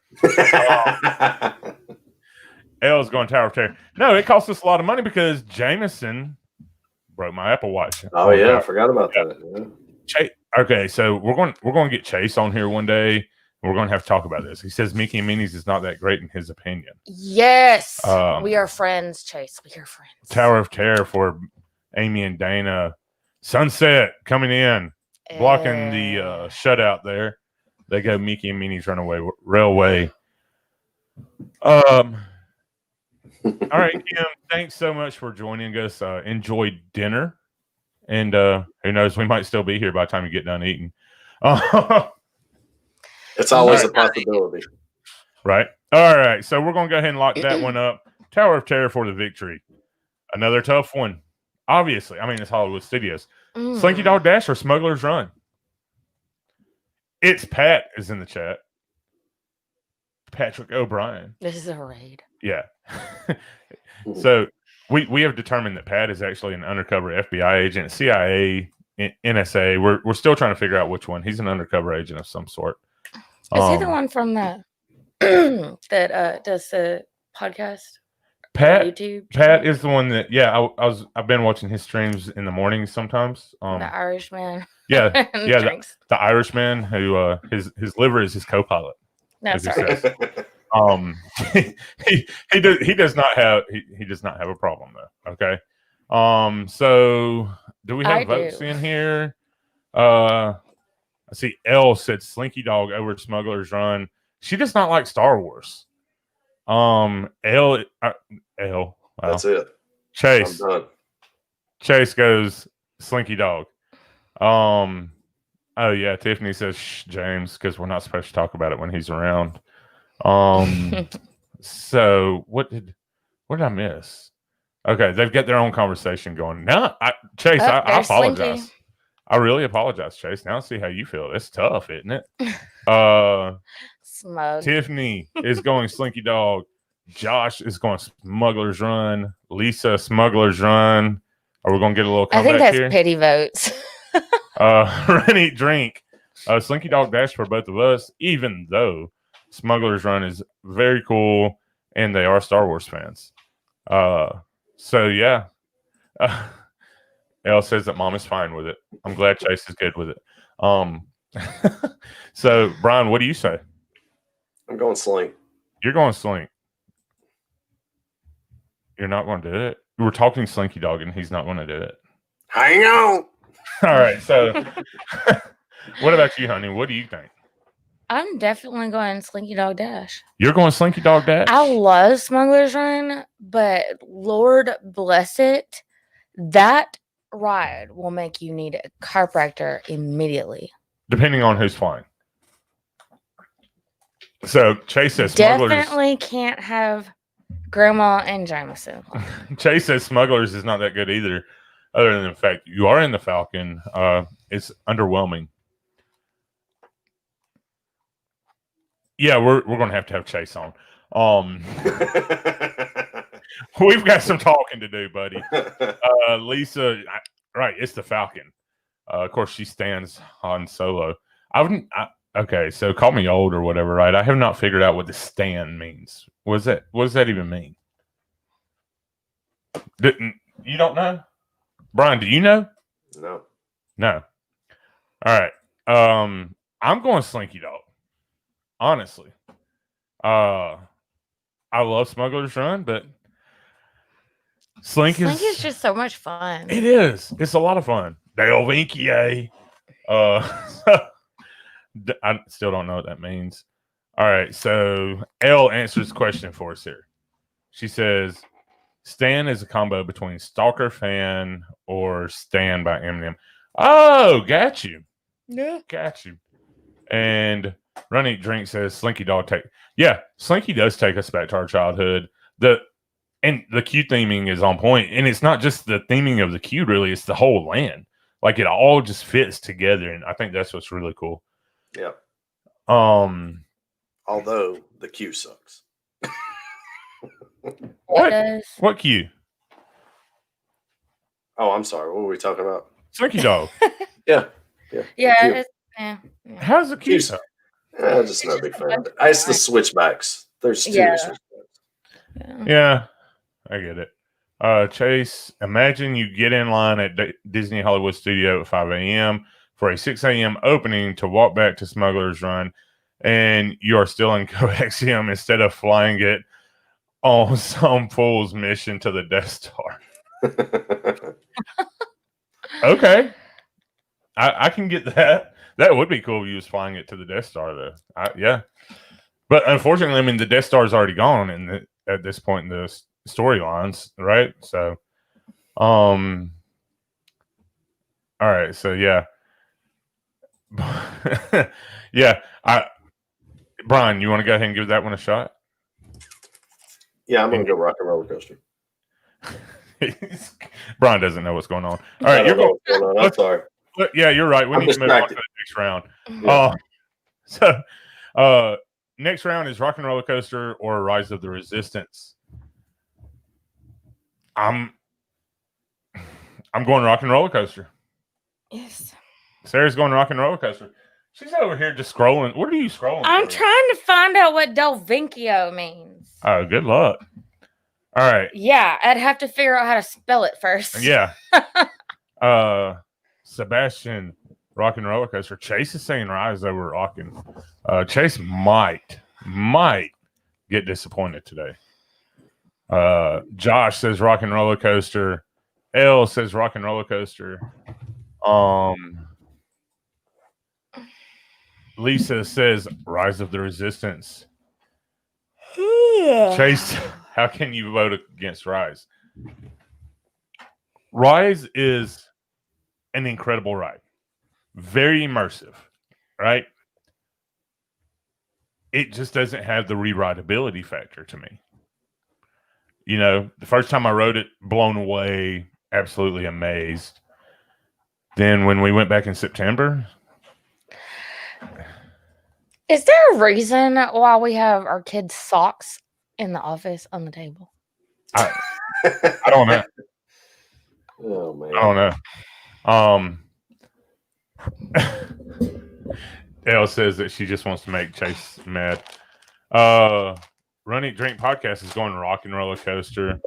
Elle's going Tower of Terror. No, it cost us a lot of money because Jameson broke my Apple Watch. Oh yeah, I forgot about that. Yeah. Okay, so we're going to get Chase on here one day. We're going to have to talk about this. He says Mickey and Minnie's is not that great in his opinion. Yes, we are friends, Chase. We are friends. Tower of Terror for Amy and Dana. Sunset coming in, blocking the shutout there. They go Mickey and Minnie's Runaway Railway. All right, Kim, thanks so much for joining us. Enjoy dinner. And who knows, we might still be here by the time you get done eating. It's always a possibility. Right. All right. So we're going to go ahead and lock that one up. Tower of Terror for the victory. Another tough one. Obviously. I mean, it's Hollywood Studios. Slinky Dog Dash or Smuggler's Run? It's Pat is in the chat. Patrick O'Brien. This is a raid. Yeah. So we have determined that Pat is actually an undercover FBI agent, CIA, NSA. We're still trying to figure out which one. He's an undercover agent of some sort. Is he the one from the that does the podcast? Pat YouTube. Pat is the one that I've been watching his streams in the mornings sometimes. The Irishman. Yeah, the Irishman who his liver is his co-pilot. No, sorry. He does not have a problem though. Okay. So do we have votes in here? I see Elle said Slinky Dog over Smuggler's Run. She does not like Star Wars. Elle. Wow. That's it. Chase. I'm done. Chase goes Slinky Dog. Oh yeah, Tiffany says shh, James, because we're not supposed to talk about it when he's around. So what did I miss? Okay, they've got their own conversation going. Now, Chase, I apologize. Slinky. I really apologize, Chase. Now I see how you feel. It's tough, isn't it? Smug. Tiffany is going Slinky Dog. Josh is going Smuggler's Run. Lisa, Smuggler's Run. Are we going to get a little comeback here? I think that's pity votes. Run, Eat, Drink. Slinky Dog Dash for both of us, even though Smuggler's Run is very cool and they are Star Wars fans. So, yeah. Elle says that Mom is fine with it. I'm glad Chase is good with it. So, Brian, what do you say? I'm going Slink. You're going Slink. You're not going to do it? We're talking Slinky Dog, and he's not going to do it. Hang on. All right. So, what about you, honey? What do you think? I'm definitely going Slinky Dog Dash. You're going Slinky Dog Dash? I love Smuggler's Run, but Lord bless it, that ride will make you need a chiropractor immediately. Depending on who's flying. So Chase says smugglers. Definitely can't have Grandma and Jameson. Chase says smugglers is not that good either. Other than the fact you are in the Falcon, it's underwhelming. Yeah, we're going to have Chase on. We've got some talking to do, buddy. Lisa, right? It's the Falcon. Of course, she stands Han Solo. Okay, so call me old or whatever, right? I have not figured out what the stand means. What does that even mean? You don't know? Brian, do you know? No. All right. I'm going Slinky Dog. Honestly. I love Smuggler's Run, but Slinky's just so much fun. It is. It's a lot of fun. Del Vinquier. I still don't know what that means. All right, so Elle answers the question for us here. She says, Stan is a combo between Stalker Fan or Stan by Eminem. Oh, got you. Yeah. Got you. And Run Eat Drink says Slinky Dog Slinky does take us back to our childhood. The queue theming is on point. And it's not just the theming of the queue, really, it's the whole land. Like it all just fits together. And I think that's what's really cool. Yeah. Although the queue sucks. What queue? Oh, I'm sorry. What were we talking about? Slinky Dog. Yeah. How's the queue suck? Just not a big fan. It's the switchbacks. There's two switchbacks. Yeah, I get it. Chase, imagine you get in line at Disney Hollywood Studio at 5 a.m. for a 6 a.m. opening to walk back to Smuggler's Run, and you are still in coaxium instead of flying it on some fool's mission to the Death Star. Okay. I can get that. That would be cool if you was flying it to the Death Star, though. Yeah. But unfortunately, I mean, the Death Star is already gone at this point in the storylines, right? So, all right. So, yeah. Yeah. Brian, you want to go ahead and give that one a shot? Yeah, I'm going to go Rock and Roller Coaster. Brian doesn't know what's going on. All right, you're going. I'm sorry. Yeah, you're right. We need to move on to the next round. Yeah. Next round is Rock and Roller Coaster or Rise of the Resistance. I'm going Rock and Roller Coaster. Yes. Sarah's going Rock and Roller Coaster. She's over here just scrolling. What are you scrolling? I'm trying to find out what Del Vincio means. Oh, good luck. All right. Yeah, I'd have to figure out how to spell it first. Yeah. Sebastian, Rock and Roller Coaster. Chase is saying Rise over Rockin'. Chase might get disappointed today. Josh says Rock and Roller Coaster. Elle says Rock and Roller Coaster. Lisa says Rise of the Resistance. Chase, how can you vote against Rise? Rise is an incredible ride. Very immersive, right? It just doesn't have the re-rideability factor to me. You know, the first time I rode it, blown away, absolutely amazed. Then when we went back in September. Is there a reason why we have our kids' socks in the office on the table? I don't know. Oh, man. I don't know. Elle says that she just wants to make Chase mad. Run Eat Drink Podcast is going Rock and Roller Coaster.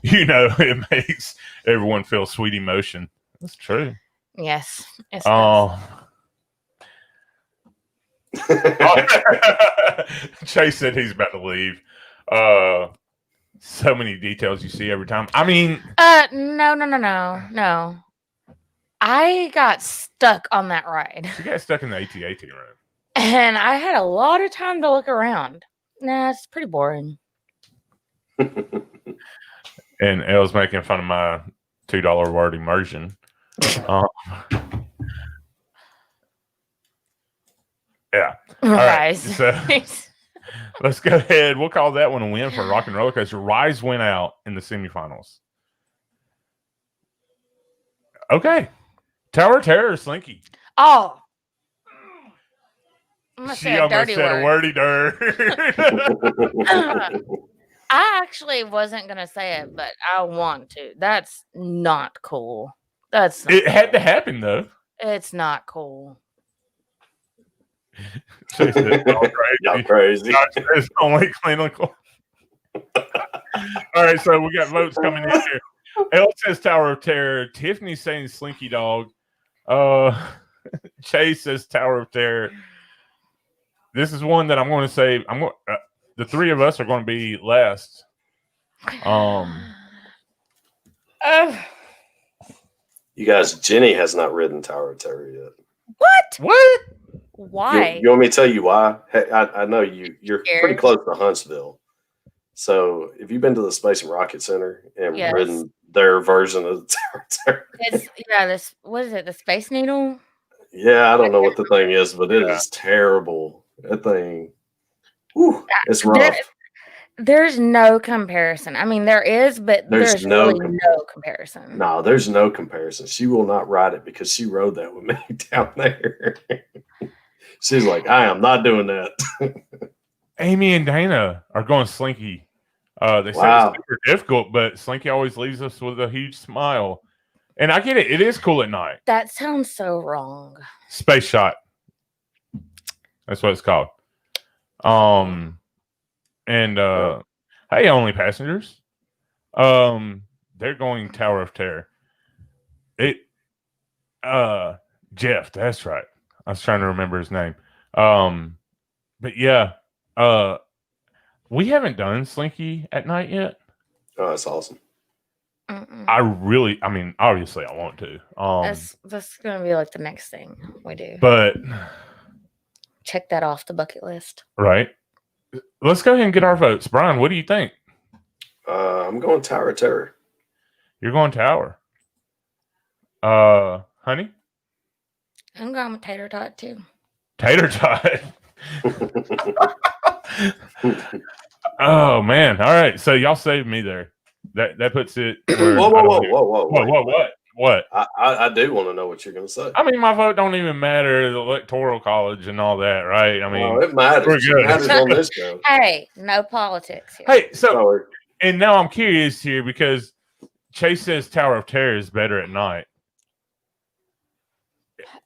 You know, it makes everyone feel sweet emotion. That's true. Yes. Chase said he's about to leave. So many details you see every time. I mean, no. I got stuck on that ride. You got stuck in the AT-AT room. And I had a lot of time to look around. Nah, it's pretty boring. And Elle's making fun of my $2 word immersion. Yeah. All right. Rise. So let's go ahead. We'll call that one a win for Rock and Roller Coaster. Rise went out in the semifinals. Okay. Tower of Terror, Slinky. Oh. I'm gonna She say a almost dirty said a word. wordy dirt. I actually wasn't gonna say it, but I want to. That's not cool. That's not It had to cool. happen, though. It's not cool. She said, Y'all crazy. It's only clinical. All right, so we got votes coming in here. Elle says Tower of Terror. Tiffany saying Slinky Dog. Chase says Tower of Terror. This is one that I'm going to say. The three of us are going to be last. You guys, Jenny has not ridden Tower of Terror yet. What? Why? You want me to tell you why? Hey, I know you're Scared? pretty close to Huntsville. So if you've been to the Space and Rocket Center and Yes. ridden their version of the Tower of Terror. This what is it? The Space Needle? Yeah, I don't know what the thing is, but it is terrible. That thing, it's rough. There's no comparison. I mean, there is, but there's no really no comparison. No, there's no comparison. She will not ride it because she rode that with me down there. She's like, I am not doing that. Amy and Dana are going Slinky. They say it's super difficult, but Slinky always leaves us with a huge smile. And I get it. It is cool at night. That sounds so wrong. Space Shot. That's what it's called. Hey, only passengers. They're going Tower of Terror. Jeff, that's right. I was trying to remember his name. But yeah, we haven't done Slinky at night yet. Oh, that's awesome. Obviously I want to. That's gonna be like the next thing we do. But check that off the bucket list. Right. Let's go ahead and get our votes. Brian, what do you think? I'm going Tower of Terror. You're going Tower. Honey? I'm going with Tater Tot too. Tater Tot. Oh man. All right. So y'all saved me there. That puts it. Whoa. What? I do want to know what you're going to say. I mean, my vote don't even matter. The Electoral College and all that, right? I mean, it matters. We're good. It matters on this show. Hey, no politics here. Hey, and now I'm curious here because Chase says Tower of Terror is better at night.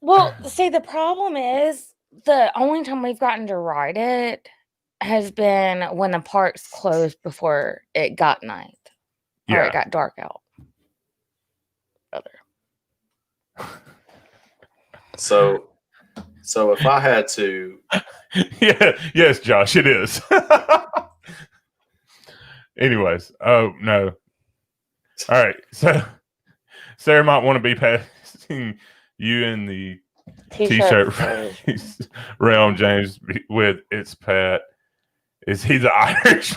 Well, see, the problem is the only time we've gotten to ride it has been when the parks closed before it got night. Or it got dark out. So if I had to, yes, Josh, it is. Anyways, oh no. All right, so Sarah might want to be passing you in the t-shirt realm, James, with It's Pat. Is he the Irish?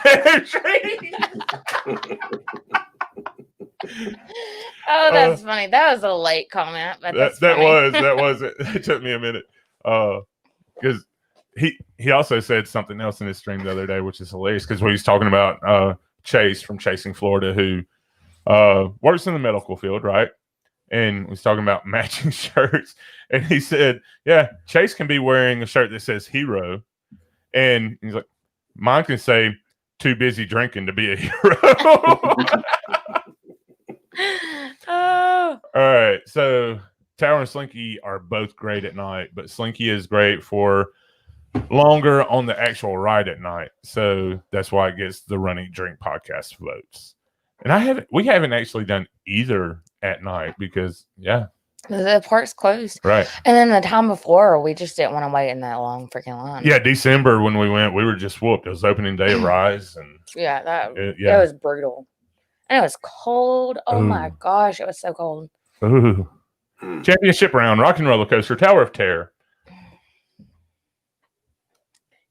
Oh, that's funny. That was a late comment, but that was it. It took me a minute because he also said something else in his stream the other day, which is hilarious because he was talking about Chase from Chasing Florida, who works in the medical field, right? And was talking about matching shirts, and he said, "Yeah, Chase can be wearing a shirt that says Hero," and he's like, "Mine can say too busy drinking to be a hero." Oh. All right. So Tower and Slinky are both great at night, but Slinky is great for longer on the actual ride at night. So that's why it gets the Running Drink podcast votes. And we haven't actually done either at night because the park's closed. Right. And then the time before we just didn't want to wait in that long freaking line. Yeah, December when we went, we were just whooped. It was opening day of Rise and it was brutal. And it was cold. Oh my gosh, it was so cold. Ooh. Championship round, Rock and Roller Coaster, Tower of Terror.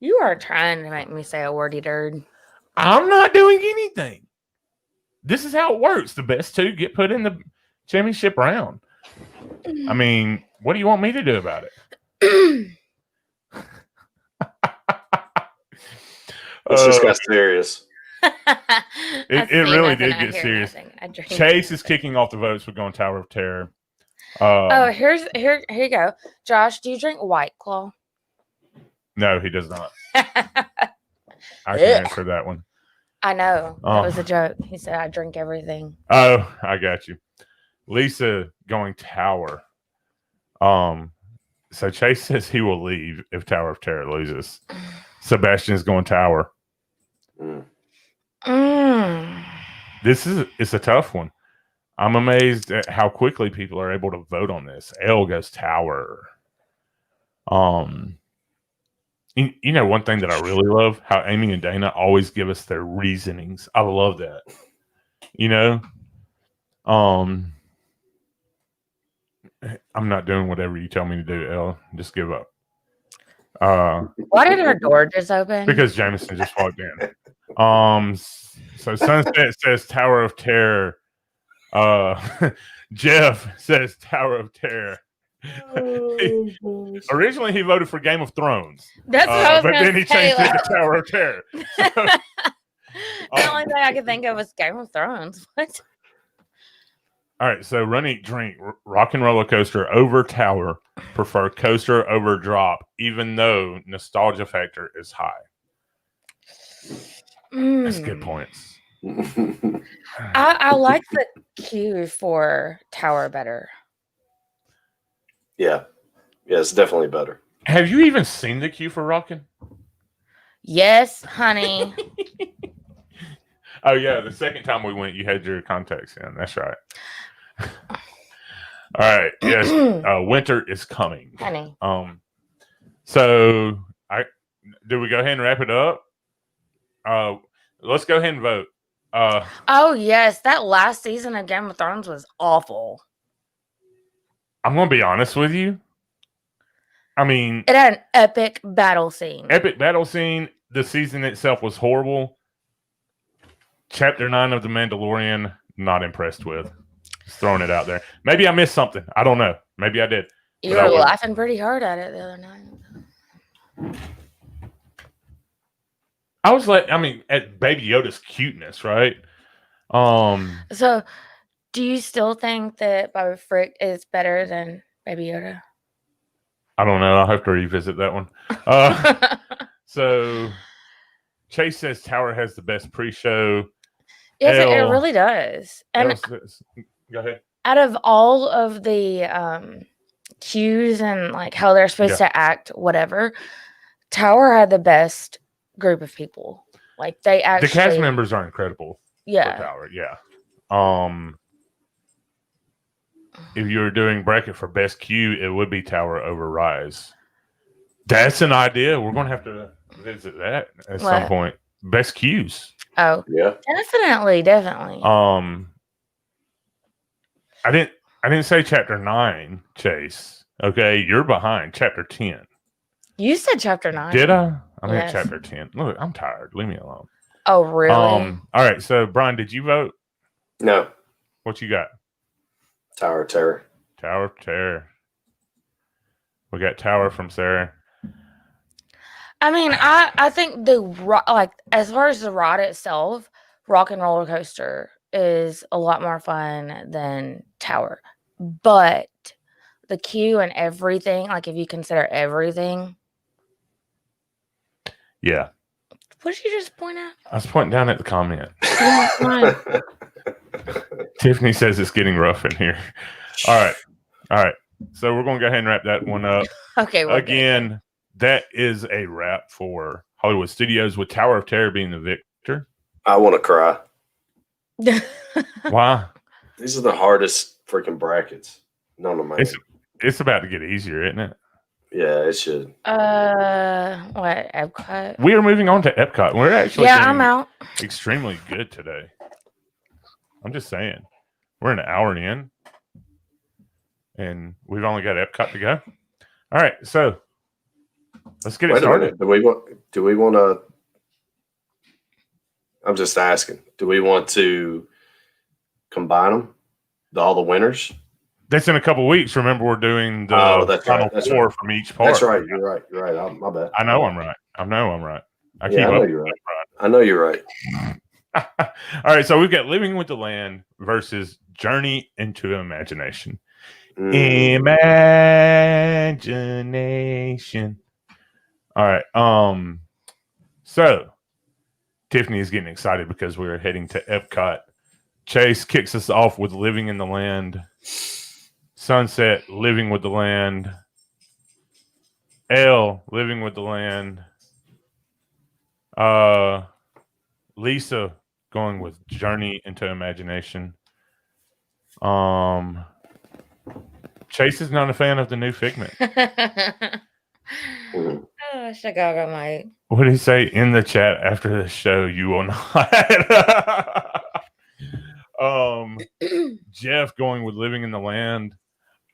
You are trying to make me say a wordy dirt. I'm not doing anything. This is how it works. The best two get put in championship round. I mean, what do you want me to do about it? It's just got serious. It really did get serious. Chase is kicking off the votes. We're going Tower of Terror. Here you go. Josh, do you drink White Claw? No, he does not. I can answer that one. I know. That was a joke. He said I drink everything. Oh, I got you. Lisa going Tower. So Chase says he will leave if Tower of Terror loses. Sebastian's going Tower. It's a tough one. I'm amazed at how quickly people are able to vote on this. L goes Tower. You know, one thing that I really love, how Amy and Dana always give us their reasonings. I love that. You know, I'm not doing whatever you tell me to do, L. Just give up. Why did her door just open? Because Jameson just walked in. So Sunset says Tower of Terror. Jeff says Tower of Terror. Originally, he voted for Game of Thrones. That's what I was but gonna then he say, changed it to Tower of Terror. The only thing I could think of was Game of Thrones. What? All right, so Run Eat Drink, Rock and Roller Coaster over Tower, prefer coaster over drop, even though nostalgia factor is high. That's good points. I like the queue for Tower better. Yeah, it's definitely better. Have you even seen the queue for Rockin'? Yes, honey. Oh yeah, the second time we went, you had your contacts in. That's right. All right. Yes, winter is coming, Honey. So do we go ahead and wrap it up? Let's go ahead and vote. Oh yes, that last season of Game of Thrones was awful. I'm gonna be honest with you. I mean, it had an epic battle scene. The season itself was horrible. Chapter 9 of The Mandalorian, not impressed with. Just throwing it out there. Maybe I missed something. I don't know. Maybe I did. You were laughing pretty hard at it the other night. I was like, at Baby Yoda's cuteness, right? So, do you still think that Boba Frick is better than Baby Yoda? I don't know. I'll have to revisit that one. So, Chase says Tower has the best pre-show. Yes, it really does. And go ahead. Out of all of the cues and like how they're supposed to act, whatever, Tower had the best group of people. Like they actually, the cast members are incredible. Yeah, for Tower. Yeah. If you were doing bracket for best cue, it would be Tower over Rise. That's an idea. We're going to have to visit that at some point. Best cues. Oh, yeah, definitely. I didn't say chapter 9, Chase. Okay, you're behind chapter 10. You said chapter 9. Did I? I meant chapter 10. Look, I'm tired. Leave me alone. Oh, really? All right. So, Brian, did you vote? No. What you got? Tower of Terror. Tower of Terror. We got Tower from Sarah. I mean, I think as far as the ride itself, Rock and Roller Coaster is a lot more fun than Tower. But the queue and everything, like if you consider everything. Yeah. What did you just point out? I was pointing down at the comment. Tiffany says it's getting rough in here. All right. So we're going to go ahead and wrap that one up. Okay. Again, that is a wrap for Hollywood Studios with Tower of Terror being the victor. I want to cry. Why? These are the hardest freaking brackets. No, man. It's about to get easier, isn't it? Yeah, it should. What, Epcot? We are moving on to Epcot. We're actually I'm out. Extremely good today. I'm just saying. We're an hour in, and we've only got Epcot to go. All right, so let's get it started. Do we want to? I'm just asking. Do we want to combine them? All the winners. That's in a couple weeks. Remember, we're doing the final four from each part. That's right. You're right. You're right. My bad. I know I'm right. I I know you're right. I know you're right. All right. So we've got Living with the Land versus Journey into Imagination. Imagination. All right. So Tiffany is getting excited because we're heading to Epcot. Chase kicks us off with Living in the Land. Sunset, Living with the Land. L, Living with the Land. Lisa going with Journey into Imagination. Chase is not a fan of the new Figment. Oh, Chicago might. What did he say in the chat after the show? You will not. Jeff going with Living in the Land.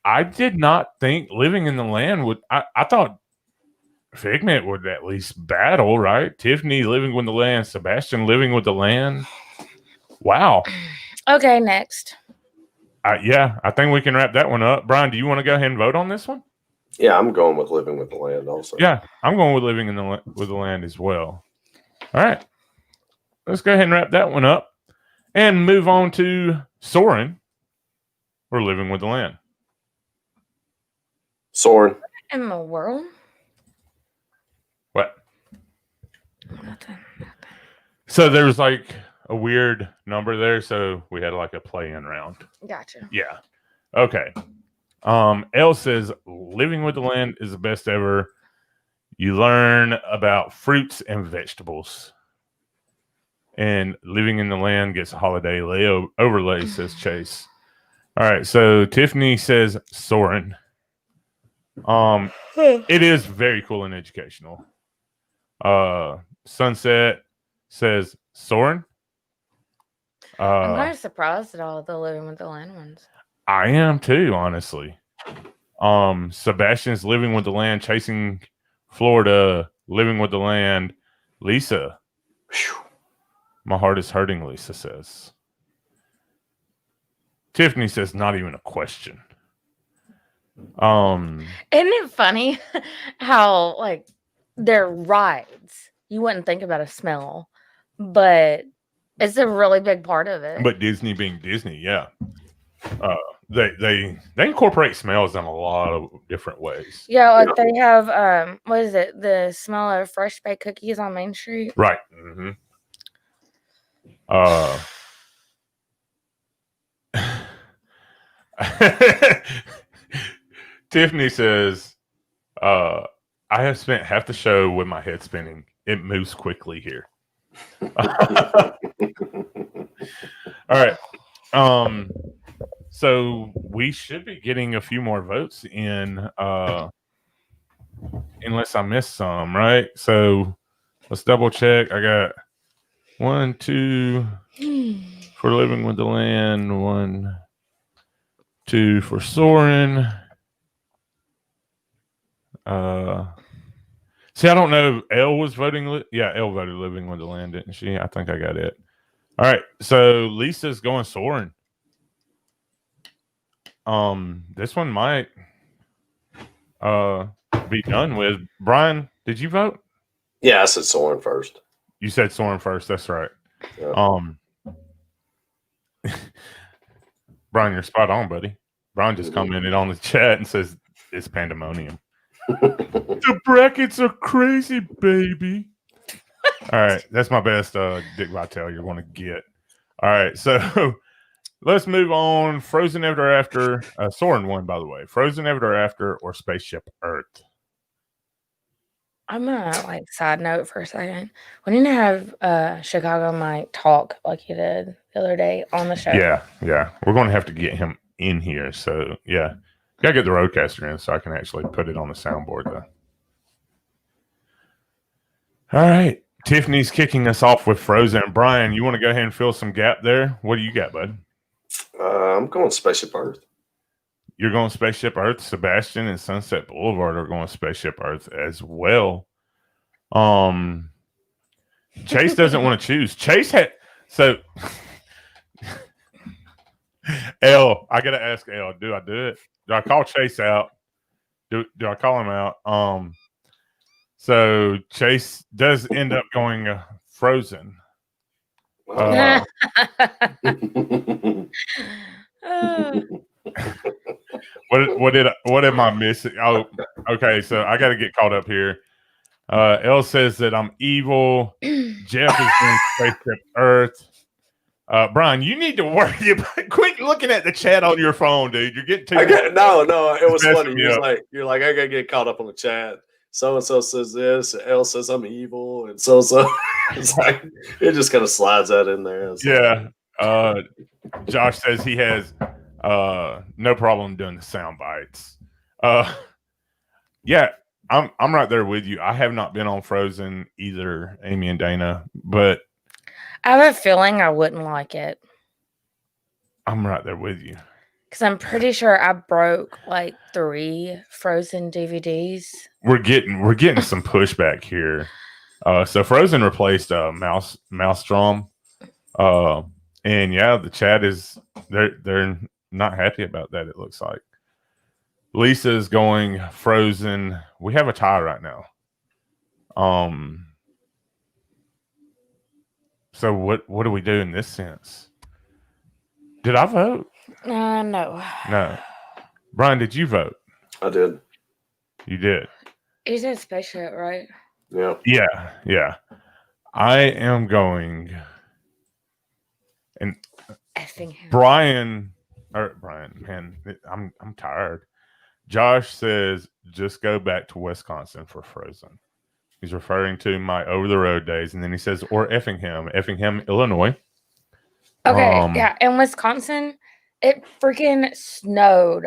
I did not think Living in the Land would. I thought Figment would at least battle, right? Tiffany Living with the Land, Sebastian Living with the Land. Wow. Okay, next. Yeah, I think we can wrap that one up. Brian, do you want to go ahead and vote on this one? Yeah, I'm going with Living with the Land also. Yeah, I'm going with Living with the Land as well. All right. Let's go ahead and wrap that one up and move on to Soarin' or Living with the Land. Soarin'. In the world? What? Nothing. So there was like a weird number there, so we had like a play-in round. Gotcha. Yeah. Okay. L says Living with the Land is the best ever. You learn about fruits and vegetables. And Living in the Land gets a holiday overlay, says Chase. All right, so Tiffany says Soarin'. It is very cool and educational. Sunset says Soarin'. I'm kind of surprised at all the Living with the Land ones. I am too, honestly. Sebastian's Living with the Land, Chasing Florida, Living with the Land. Lisa. Whew. My heart is hurting, Lisa says. Tiffany says not even a question. Isn't it funny how like they're rides? You wouldn't think about a smell, but it's a really big part of it. But Disney being Disney, yeah. They incorporate smells in a lot of different ways. Yeah, like they have what is it? The smell of fresh baked cookies on Main Street. Right. Mm-hmm. Tiffany says, I have spent half the show with my head spinning. It moves quickly here. All right. So we should be getting a few more votes in, unless I missed some, right? So let's double check. I got 1, 2 for Living with the Land, 1, 2 for Soarin'. See, I don't know if Elle was voting. Yeah, Elle voted Living with the Land, didn't she? I think I got it. All right, so Lisa's going Soarin'. This one might be done with. Brian, did you vote? Yeah, I said Soarin' first. You said Soarin' first. That's right. Yeah. Brian, you're spot on, buddy. Brian just commented on the chat and says it's pandemonium. The brackets are crazy, baby. All right, that's my best Dick Vitale you're going to get. All right, so let's move on. Frozen Ever After, Soarin' won, by the way. Frozen Ever After or Spaceship Earth? I'm gonna side note for a second. We need to have Chicago Mike talk like he did the other day on the show. Yeah. We're going to have to get him in here. So yeah, gotta get the roadcaster in so I can actually put it on the soundboard though. All right, Tiffany's kicking us off with Frozen. Brian, you want to go ahead and fill some gap there? What do you got, bud? I'm going Spaceship Earth. You're going Spaceship Earth. Sebastian and Sunset Boulevard are going Spaceship Earth as well. Chase doesn't want to choose. Chase had L, I gotta ask L, do I do it? Do I call Chase out? Do I call him out? So Chase does end up going frozen. Oh. What am I missing? Oh, okay. So I got to get caught up here. L says that I'm evil. Jeff is doing Spaceship Earth. Brian, you need to work. Quit looking at the chat on your phone, dude. You're getting too. No. It was funny. You're like, I gotta get caught up on the chat. So and so says this. L says I'm evil, and so. It's like it just kind of slides that in there. Yeah. Josh says he has no problem doing the sound bites. Yeah, I'm right there with you. I have not been on Frozen either, Amy and Dana, but I have a feeling I wouldn't like it. I'm right there with you. Because I'm pretty sure I broke like 3 Frozen DVDs. We're getting some pushback here. So Frozen replaced Maelstrom. And yeah, the chat is they're not happy about that, it looks like. Lisa's going Frozen. We have a tie right now. So what do we do in this sense? Did I vote? No. No. Brian, did you vote? I did. You did. You said Spaceship, right? Yeah. Yeah. I am going. And Brian, man, I'm tired. Josh says just go back to Wisconsin for Frozen. He's referring to my over the road days, and then he says or Effingham, Illinois. Okay, yeah, in Wisconsin, it freaking snowed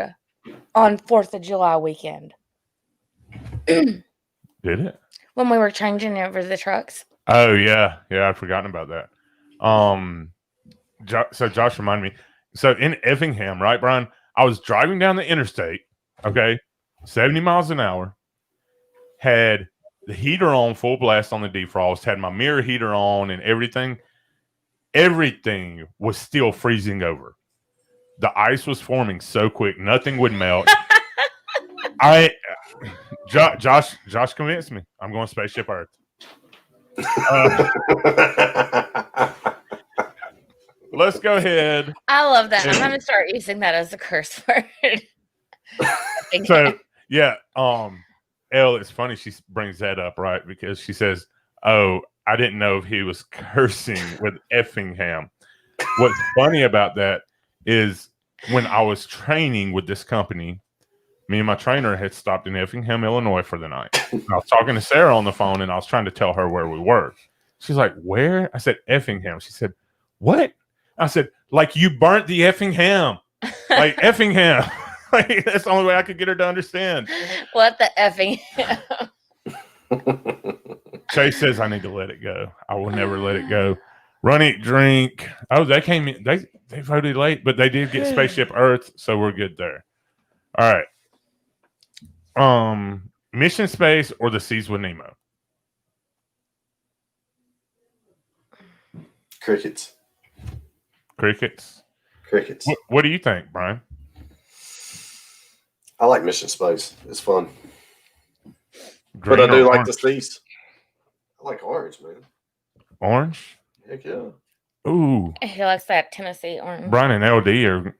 on 4th of July weekend. Did it? When we were changing over the trucks. Oh yeah, I'd forgotten about that. So Josh reminded me. So in Effingham, right, Brian? I was driving down the interstate, okay, 70 miles an hour, had the heater on full blast on the defrost, had my mirror heater on and everything. Everything was still freezing over. The ice was forming so quick, nothing would melt. Josh convinced me. I'm going Spaceship Earth. Let's go ahead. I love that. I'm going to start using that as a curse word. So, yeah, Elle, it's funny she brings that up, right? Because she says, oh, I didn't know if he was cursing with Effingham. What's funny about that is when I was training with this company, me and my trainer had stopped in Effingham, Illinois for the night. I was talking to Sarah on the phone, and I was trying to tell her where we were. She's like, where? I said, Effingham. She said, what? I said, like you burnt the Effingham. Like Effingham. Like, that's the only way I could get her to understand. What the Effingham? Chase says I need to let it go. I will never let it go. Run, eat, drink. Oh, they came in. They voted late, but they did get Spaceship Earth, so we're good there. All right. Mission Space or The Seas with Nemo? Crickets. What do you think, Brian? I like Mission Space. It's fun. Green but I do like orange? the Seas. I like orange, man. Orange? Heck yeah. Ooh. He likes that Tennessee orange. Brian and LD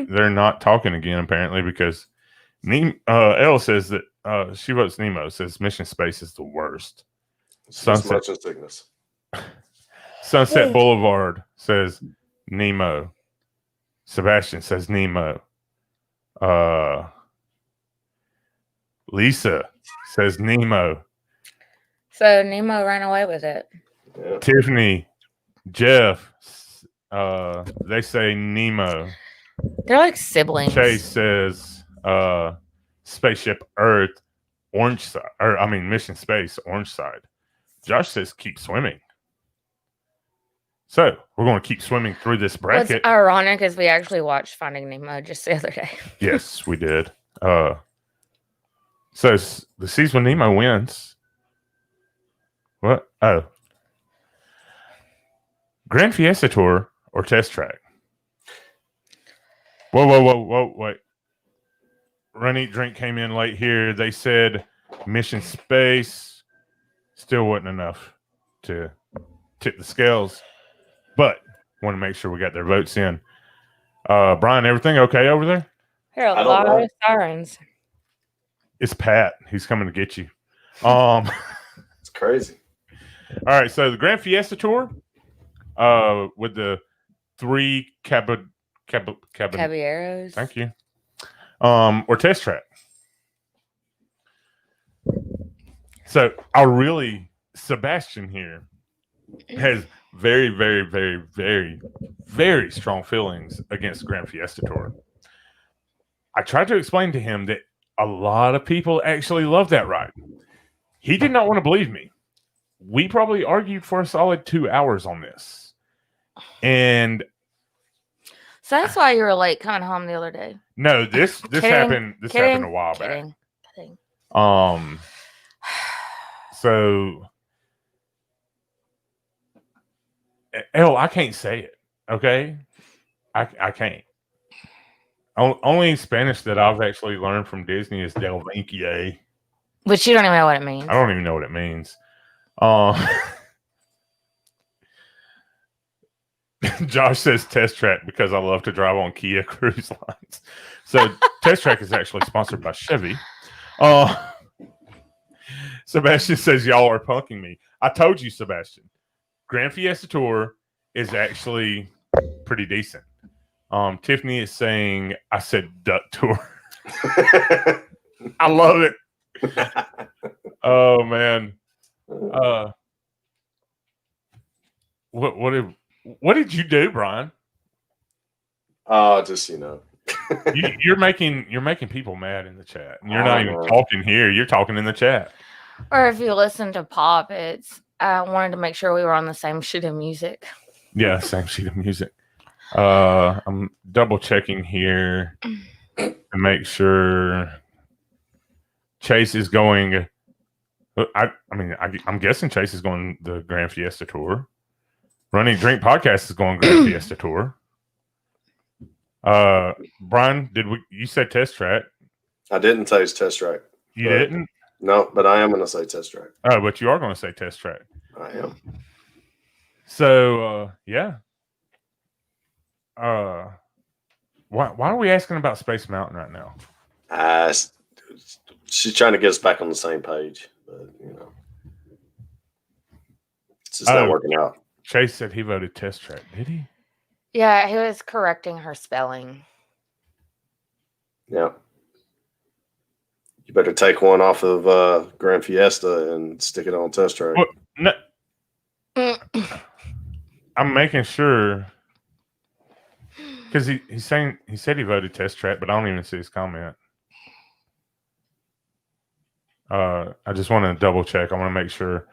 they're not talking again apparently because Elle says that she votes Nemo, says Mission Space is the worst. Sunset sickness. Sunset Boulevard says Nemo. Sebastian says Nemo. Lisa says Nemo. So Nemo ran away with it. Yeah. Tiffany, Jeff, they say Nemo. They're like siblings. Chase says Spaceship Earth, orange side, Mission Space, orange side. Josh says keep swimming. So we're going to keep swimming through this bracket. What's ironic is we actually watched Finding Nemo just the other day. Yes, we did. So The Seas with Nemo wins. What? Oh. Grand Fiesta Tour or Test Track? Whoa, wait. Run Eat Drink came in late here. They said Mission Space still wasn't enough to tip the scales, but want to make sure we got their votes in. Brian, everything okay over there? Here a lot of sirens. It's Pat. He's coming to get you. It's crazy. All right, so the Grand Fiesta Tour, with the 3 Caballeros. Thank you. Or test track. So Sebastian here has very, very, very, very, very strong feelings against Grand Fiesta Tour. I tried to explain to him that a lot of people actually love that ride. He did not want to believe me. We probably argued for a solid 2 hours on this. And so that's why you were late coming home the other day. No, this happened a while back. So I can't say it. Okay, I can't. Only Spanish that I've actually learned from Disney is Del Vinquier. Which you don't even know what it means. I don't even know what it means. Josh says Test Track because I love to drive on Kia cruise lines. So Test Track is actually sponsored by Chevy. Sebastian says y'all are punking me. I told you, Sebastian. Grand Fiesta Tour is actually pretty decent. Tiffany is saying I said Duck Tour. I love it. Oh man. What did you do, Brian? Just you're making people mad in the chat. And you're not even talking here. You're talking in the chat. Or if you listen to Pop, I wanted to make sure we were on the same sheet of music. Yeah, same sheet of music. I'm double checking here to make sure Chase is going. I'm guessing Chase is going the Grand Fiesta Tour. Running Drink Podcast is going Grand Fiesta Tour. Brian, you said Test Track? I didn't say Test Track. You didn't? No, but I am going to say Test Track. Oh, but you are going to say Test Track. I am. So, yeah. Why are we asking about Space Mountain right now? She's trying to get us back on the same page, but it's just not working out. Chase said he voted Test Track. Did he? Yeah, he was correcting her spelling. Yeah. You better take one off of Grand Fiesta and stick it on Test Track. Well, no. I'm making sure because he said he voted Test Track, but I don't even see his comment. I just want to double check. I want to make sure.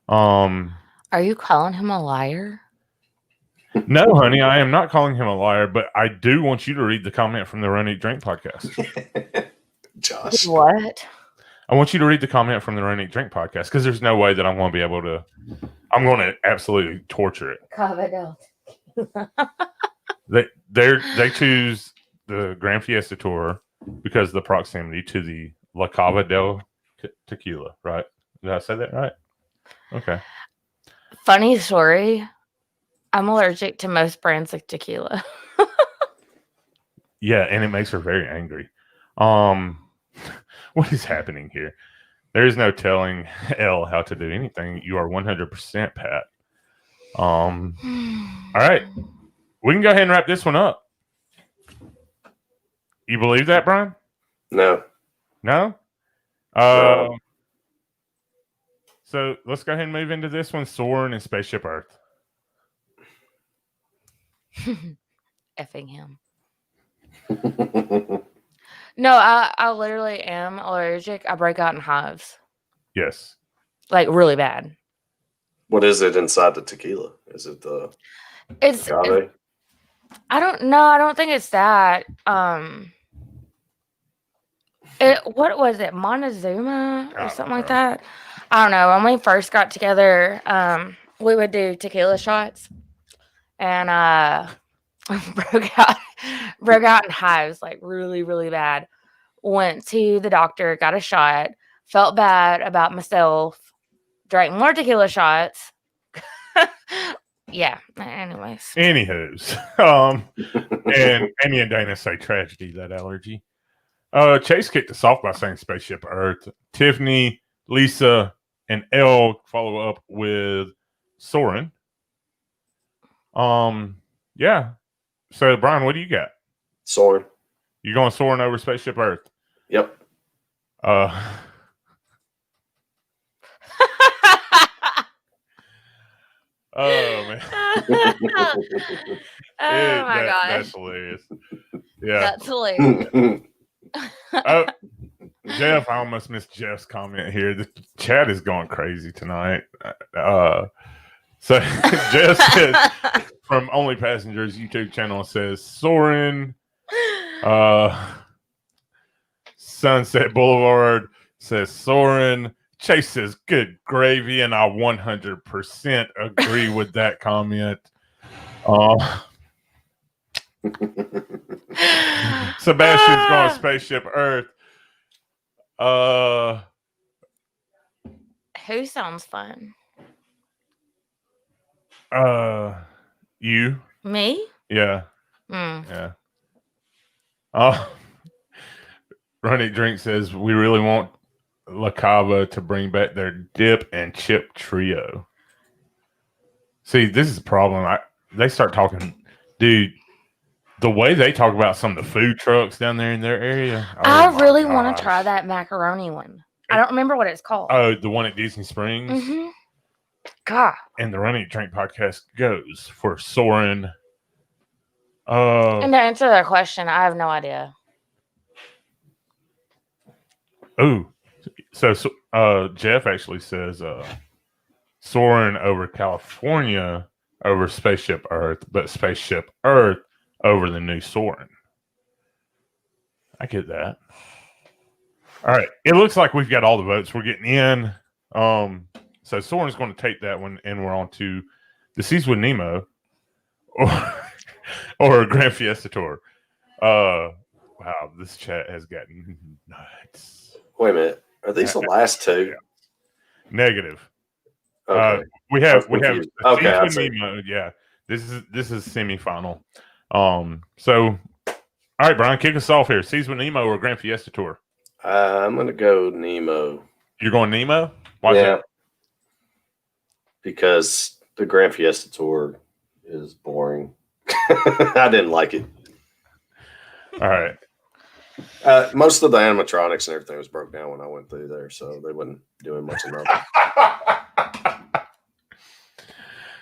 Are you calling him a liar? No, honey, I am not calling him a liar, but I do want you to read the comment from the Run Eat Drink podcast. Josh. What? I want you to read the comment from the Run Eat Drink podcast because there's no way that I'm going to be able to. I'm going to absolutely torture it. They choose the Grand Fiesta Tour because of the proximity to the La Cava del Tequila, right? Did I say that right? Okay. Funny story. I'm allergic to most brands of tequila. Yeah, and it makes her very angry. What is happening here? There is no telling Elle how to do anything. You are 100% Pat. All right. We can go ahead and wrap this one up. You believe that, Brian? No. No? No. So let's go ahead and move into this one. Soarin' and Spaceship Earth. Effing him. No, I literally am allergic. I break out in hives. Yes. Like really bad. What is it inside the tequila? Is it the agave? I don't know. I don't think it's that. What was it? Montezuma or something like that? I don't know. When we first got together, we would do tequila shots, and broke out Broke out in hives, like really, really bad. Went to the doctor, got a shot, felt bad about myself, drank more tequila shots. Yeah. Anyways. Anywho's, and Annie and Dana say tragedy, that allergy. Chase kicked us off by saying Spaceship Earth. Tiffany, Lisa, and Elle follow up with Soren. Yeah. So Brian, what do you got? Soren. You going Soren over Spaceship Earth? Yep. Oh man. Oh my gosh. That's hilarious. Yeah. That's hilarious. Jeff, I almost missed Jeff's comment here. The chat is going crazy tonight. So Jeff says from Only Passengers YouTube channel says Soren. Sunset Boulevard says Soren. Chase says good gravy, and I 100% agree with that comment. Sebastian's going Spaceship Earth. Who sounds fun? You? Me? Yeah. Mm. Yeah. Runny Drink says we really want La Cava to bring back their dip and chip trio. See, this is the problem. They start talking, dude. The way they talk about some of the food trucks down there in their area, I really want to try that macaroni one. I don't remember what it's called. Oh, the one at Disney Springs. Mm-hmm. God. And the Running Drink podcast goes for Soren. And to answer that question, I have no idea. Oh, so Jeff actually says Soren over California over Spaceship Earth, but Spaceship Earth over the new Soren. I get that. All right. It looks like we've got all the votes. We're getting in. So Soren's going to take that one, and we're on to the Seas with Nemo or Grand Fiesta Tour. Wow, this chat has gotten nuts. Wait a minute. Are these the last two? Negative. Okay. We have okay, Seas with Nemo. Yeah. This is semifinal. So all right, Brian, kick us off here. Seas with Nemo or Grand Fiesta Tour? I'm gonna go Nemo. You're going Nemo? Why is that? Because the Grand Fiesta Tour is boring. I didn't like it. All right. Most of the animatronics and everything was broke down when I went through there, so they wasn't doing much of nothing.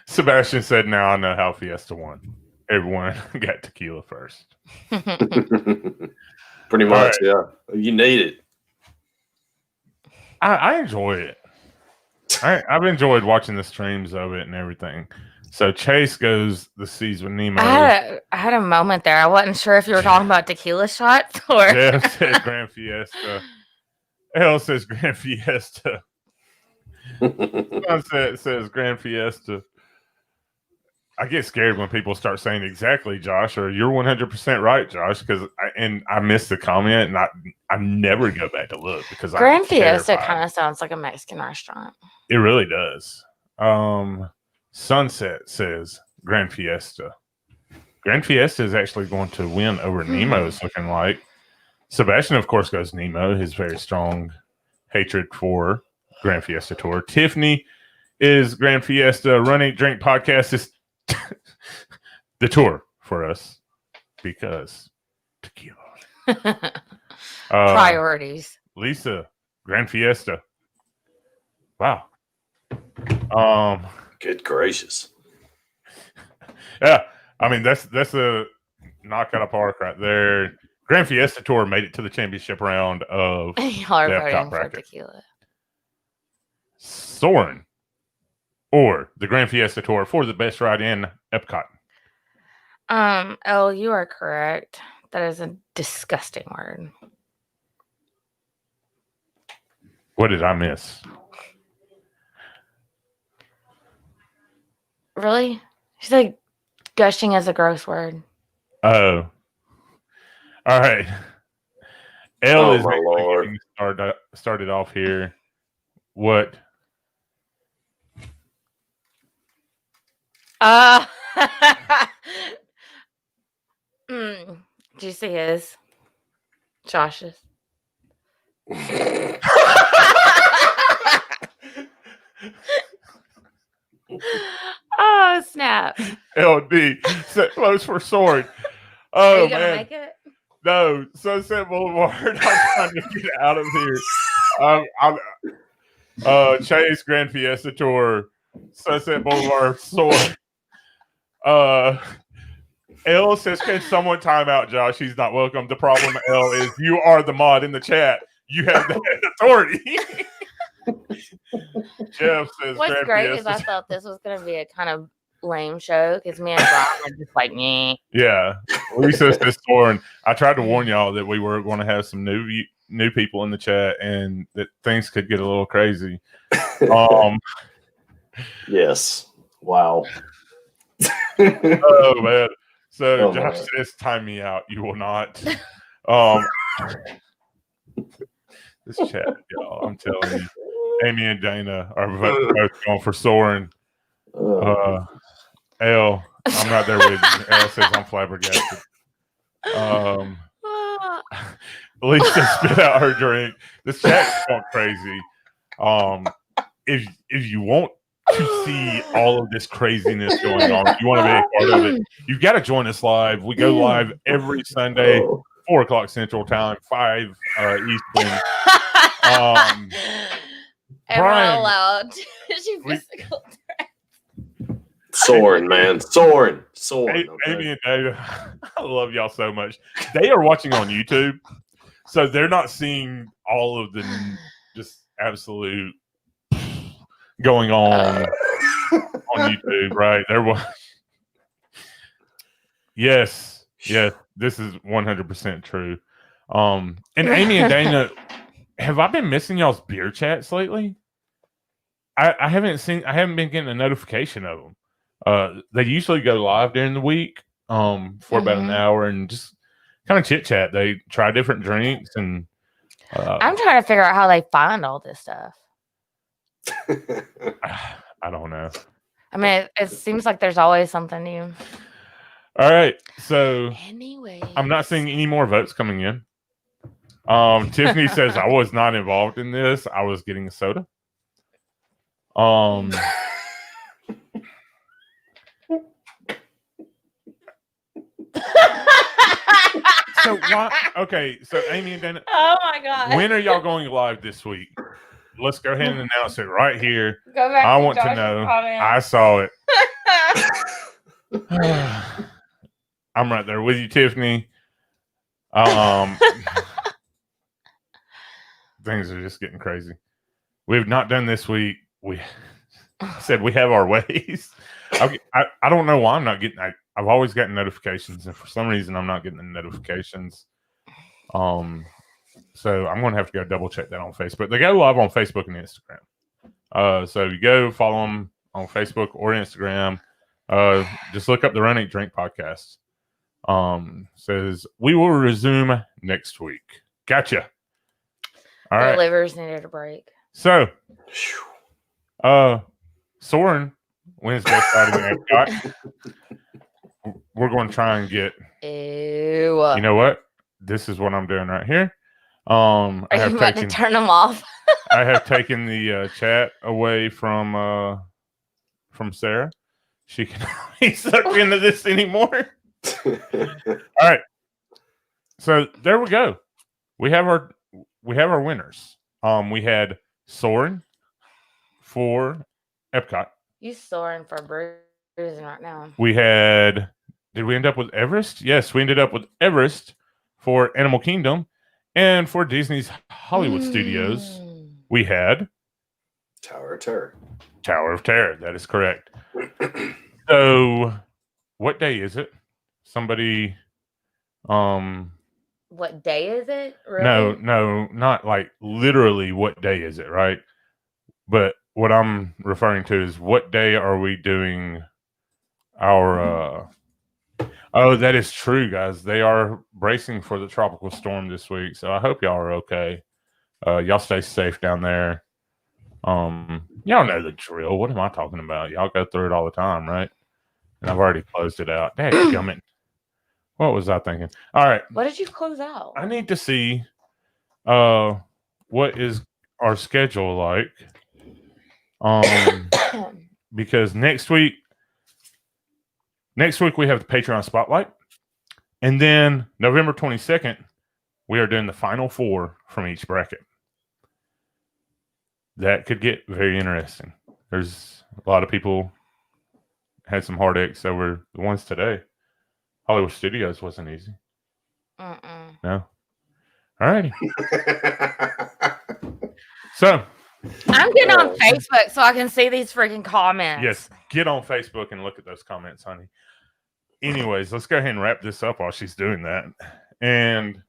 Sebastian said, now I know how Fiesta won. Everyone got tequila first. Pretty much, yeah. You need it. I enjoy it. I've enjoyed watching the streams of it and everything. So Chase goes the Seas with Nemo. I had a moment there. I wasn't sure if you were talking about tequila shots or. Jeff said Grand Fiesta. Elle says Grand Fiesta. Sunset says Grand Fiesta. I get scared when people start saying exactly, Josh, or you're 100% right, Josh, because I missed the comment, and I never go back to look because Grand Fiesta kind of sounds like a Mexican restaurant. It really does. Sunset says Grand Fiesta. Grand Fiesta is actually going to win over Nemo. It's looking like. Sebastian, of course, goes Nemo. His very strong hatred for Grand Fiesta Tour. Tiffany is Grand Fiesta. Running Drink Podcast is the tour for us because tequila. Priorities. Lisa, Grand Fiesta. Wow. Good gracious. Yeah, I mean that's a knock out of park right there. Grand Fiesta Tour made it to the championship round of Y'all are the voting EPCOT for bracket. tequila. Soren or the Grand Fiesta Tour for the best ride in EPCOT. Oh, you are correct. That is a disgusting word. What did I miss? Really? She's like gushing as a gross word. Oh. All right. L is my Lord. getting started off here. What? Do you see his? Josh's. Oh, snap. LD. Set close for Soren. Are Oh, you gonna man. make it? No. Sunset Boulevard. I'm trying to get out of here. Chase Grand Fiesta Tour. Sunset Boulevard. Soren. L says, can someone time out Josh? He's not welcome. The problem, L, is you are the mod in the chat. You have that authority. Jeff says, What's Grand great Fiesta. is I thought this was going to be a kind of lame show because me and Brian were just like, meh. Yeah. Lisa says, Soren, I tried to warn y'all that we were going to have some new people in the chat and that things could get a little crazy. Yes. Wow. Oh, man. So Josh my. says, time me out. You will not. This chat, y'all, I'm telling you. Amy and Dana are both going for Soren. L, I'm right there with you. L says I'm flabbergasted. Lisa spit out her drink. This chat's going crazy. If you want to see all of this craziness going on, if you want to be a part of it, you've got to join us live. We go live every Sunday, 4:00 Central Time, 5 Eastern. Am I Brian, allowed to issue physical threats? Soren, man. Soren. Amy Okay. and Dana, I love y'all so much. They are watching on YouTube, so they're not seeing all of the just absolute going on YouTube, right? They're watching. Yes, this is 100% true. And Amy and Dana, have I been missing y'all's beer chats lately? I haven't been getting a notification of them. They usually go live during the week for about an hour and just kind of chit chat. They try different drinks and I'm trying to figure out how they find all this stuff. I don't know. I mean, it seems like there's always something new. All right, so anyway, I'm not seeing any more votes coming in. Tiffany says I was not involved in this. I was getting a soda. So why? Okay, so Amy and Dana. Oh my god! When are y'all going live this week? Let's go ahead and announce it right here. Go back I to want to Josh's know. comment. I saw it. I'm right there with you, Tiffany. Things are just getting crazy. We've not done this week. We said we have our ways. I don't know why I'm not getting. I've always gotten notifications, and for some reason, I'm not getting the notifications. So I'm going to have to go double check that on Facebook. They go live on Facebook and Instagram. So you go follow them on Facebook or Instagram. Just look up the Run Eat Drink podcast. Says we will resume next week. Gotcha. All Their right. livers needed a break. So, Soren wins Best Side in EPCOT. We're going to try and get. Ew. You know what? This is what I'm doing right here. Are you about to turn them off? I have taken the chat away from Sarah. She cannot be sucked into this anymore. All right. So there we go. We have our winners. We had Soren for EPCOT. You soaring for bruising right now. Did we end up with Everest? Yes, we ended up with Everest for Animal Kingdom. And for Disney's Hollywood Studios, we had Tower of Terror. Tower of Terror. That is correct. So, what day is it? Somebody, What day is it? Really? No, not like literally what day is it, right? But what I'm referring to is what day are we doing our Oh, that is true, guys. They are bracing for the tropical storm this week, so I hope y'all are okay. Y'all stay safe down there. Y'all know the drill. What am I talking about? Y'all go through it all the time, right? And I've already closed it out. Dadgummit. What was I thinking? All right. What did you close out? I need to see what is our schedule like. Because next week we have the Patreon Spotlight. And then November 22nd, we are doing the final 4 from each bracket. That could get very interesting. There's a lot of people had some heartaches over the ones today. Hollywood Studios wasn't easy. No. All righty. So I'm getting on Facebook so I can see these freaking comments. yes, get on Facebook and look at those comments, honey. Anyways, let's go ahead and wrap this up while she's doing that. And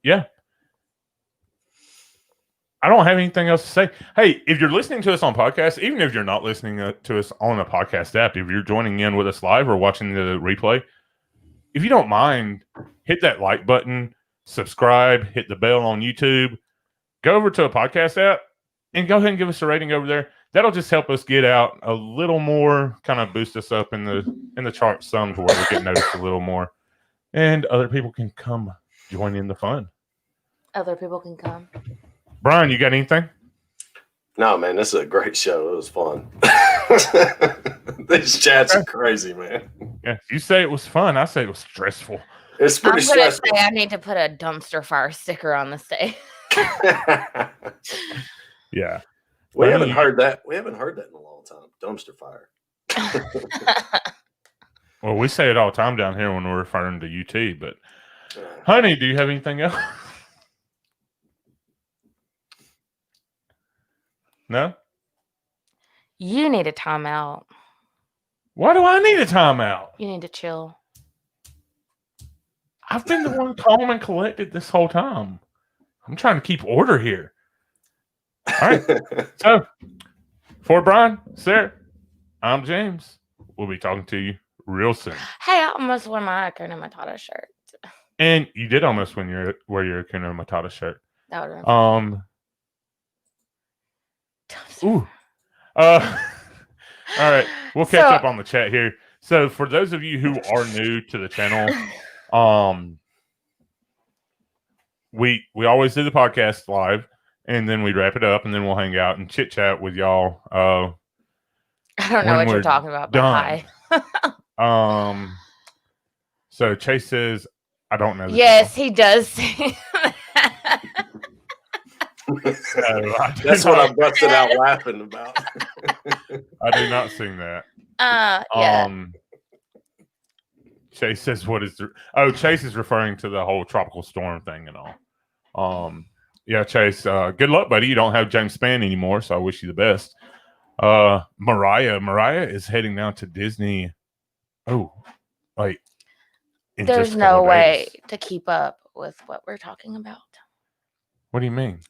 yeah. I don't have anything else to say. Hey, if you're listening to us on podcast, even if you're not listening to us on a podcast app, if you're joining in with us live or watching the replay, if you don't mind, hit that like button, subscribe, hit the bell on YouTube, go over to a podcast app and go ahead and give us a rating over there. That'll just help us get out a little more, kind of boost us up in the charts some to where we get noticed a little more. And other people can come join in the fun. Other people can come. Brian, you got anything? No, man, this is a great show. It was fun. These chats are crazy, man. Yeah, you say it was fun. I say it was stressful. It's pretty I'm gonna stressful. say I need to put a dumpster fire sticker on this day. Yeah. We haven't heard that. We haven't heard that in a long time. Dumpster fire. Well, we say it all the time down here when we're referring to UT, but honey, do you have anything else? No? You need a timeout. Why do I need a timeout? You need to chill. I've been the one calm and collected this whole time. I'm trying to keep order here. All right. So, for Brian, Sarah, I'm James. We'll be talking to you real soon. Hey, I almost wore my Hakuna Matata shirt. And you did almost wear your Hakuna Matata shirt. That would have been Ooh. All right. We'll catch up on the chat here. So for those of you who are new to the channel, we always do the podcast live and then we wrap it up and then we'll hang out and chit chat with y'all. I don't know what you're talking about, but hi. So Chase says, I don't know. Yes, he does say that. That's what I busted out laughing about. I do not sing that. Yeah. Chase says, "What is the?" Chase is referring to the whole tropical storm thing and all. Yeah, Chase. Good luck, buddy. You don't have James Spann anymore, so I wish you the best. Mariah is heading down to Disney. Oh, like there's no way to keep up with what we're talking about. What do you mean?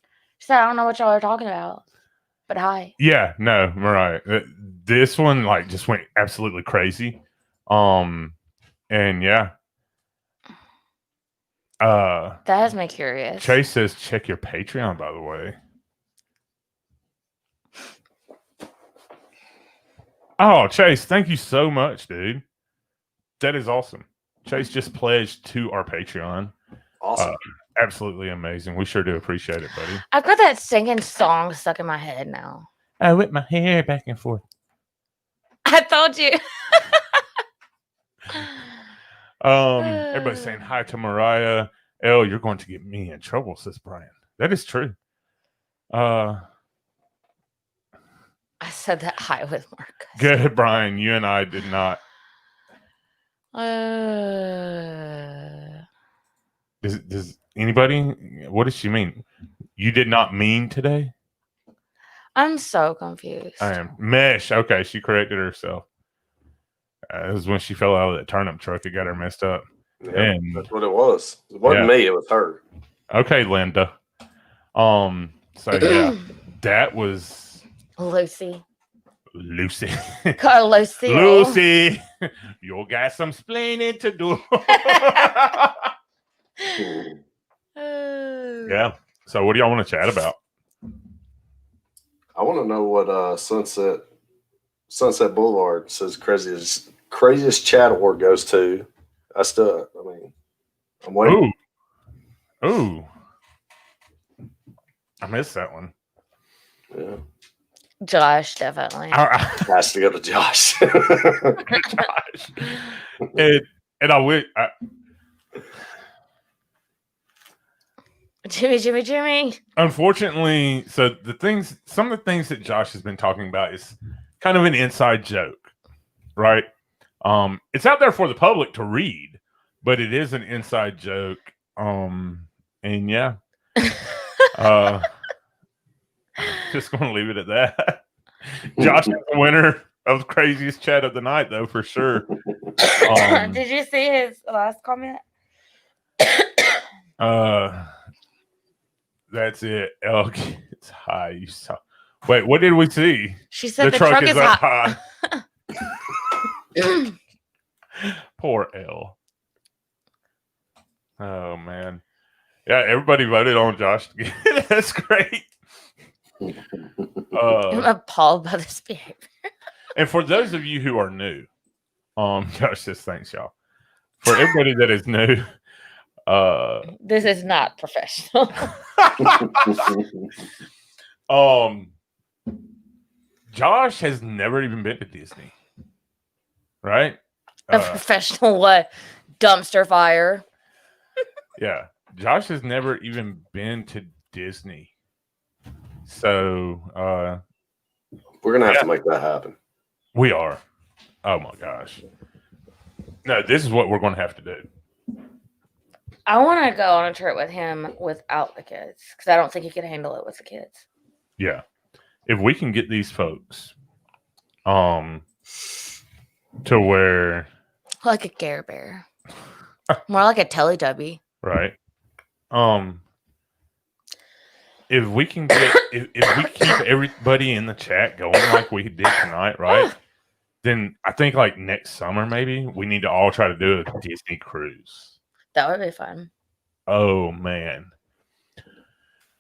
So I don't know what y'all are talking about, but hi. Yeah, no, Mariah. This one like just went absolutely crazy. And yeah. That has me curious. Chase says check your Patreon, by the way. Oh, Chase, thank you so much, dude. That is awesome. Chase just pledged to our Patreon. Awesome. Absolutely amazing. We sure do appreciate it, buddy. I've got that singing song stuck in my head now. I whip my hair back and forth. I told you. Everybody's saying hi to Mariah. Elle, you're going to get me in trouble, says Brian. That is true. I said that hi with Marcus. Good, Brian. You and I did not. Does anybody? What does she mean? You did not mean today? I'm so confused. I am. Mesh. Okay, she corrected herself. It was when she fell out of that turnip truck. It got her messed up. Yeah, and that's what it was. It wasn't me. It was her. Okay, Linda. So yeah, that was Lucy. Lucy. Lucille. Lucy, you got some splaining to do. Yeah. So, what do y'all want to chat about? I want to know what Sunset Boulevard says craziest chat award goes to. I'm waiting. Ooh. I missed that one. Yeah. Josh, definitely. Has to go to Josh. Josh. And I wish. Jimmy. Unfortunately, so some of the things that Josh has been talking about is kind of an inside joke, right? It's out there for the public to read, but it is an inside joke. And yeah, just going to leave it at that. Josh is the winner of the craziest chat of the night, though, for sure. Did you see his last comment? That's it. Elk, it's high. You saw. Wait, what did we see? She said the truck is up high. Poor L. Oh man. Yeah, everybody voted on Josh. That's great. I'm appalled by this behavior. And for those of you who are new, Josh says thanks, y'all. For everybody that is new, this is not professional. Josh has never even been to Disney, right? A professional what? Dumpster fire. Yeah, Josh has never even been to Disney, so we're gonna have to make that happen. We are. Oh my gosh! No, this is what we're going to have to do. I want to go on a trip with him without the kids because I don't think he can handle it with the kids. Yeah, if we can get these folks, to where like a Care Bear, more like a Teletubby, right? If we can get if we keep everybody in the chat going like we did tonight, right? Then I think like next summer maybe we need to all try to do a Disney cruise. That would be fun. Oh man.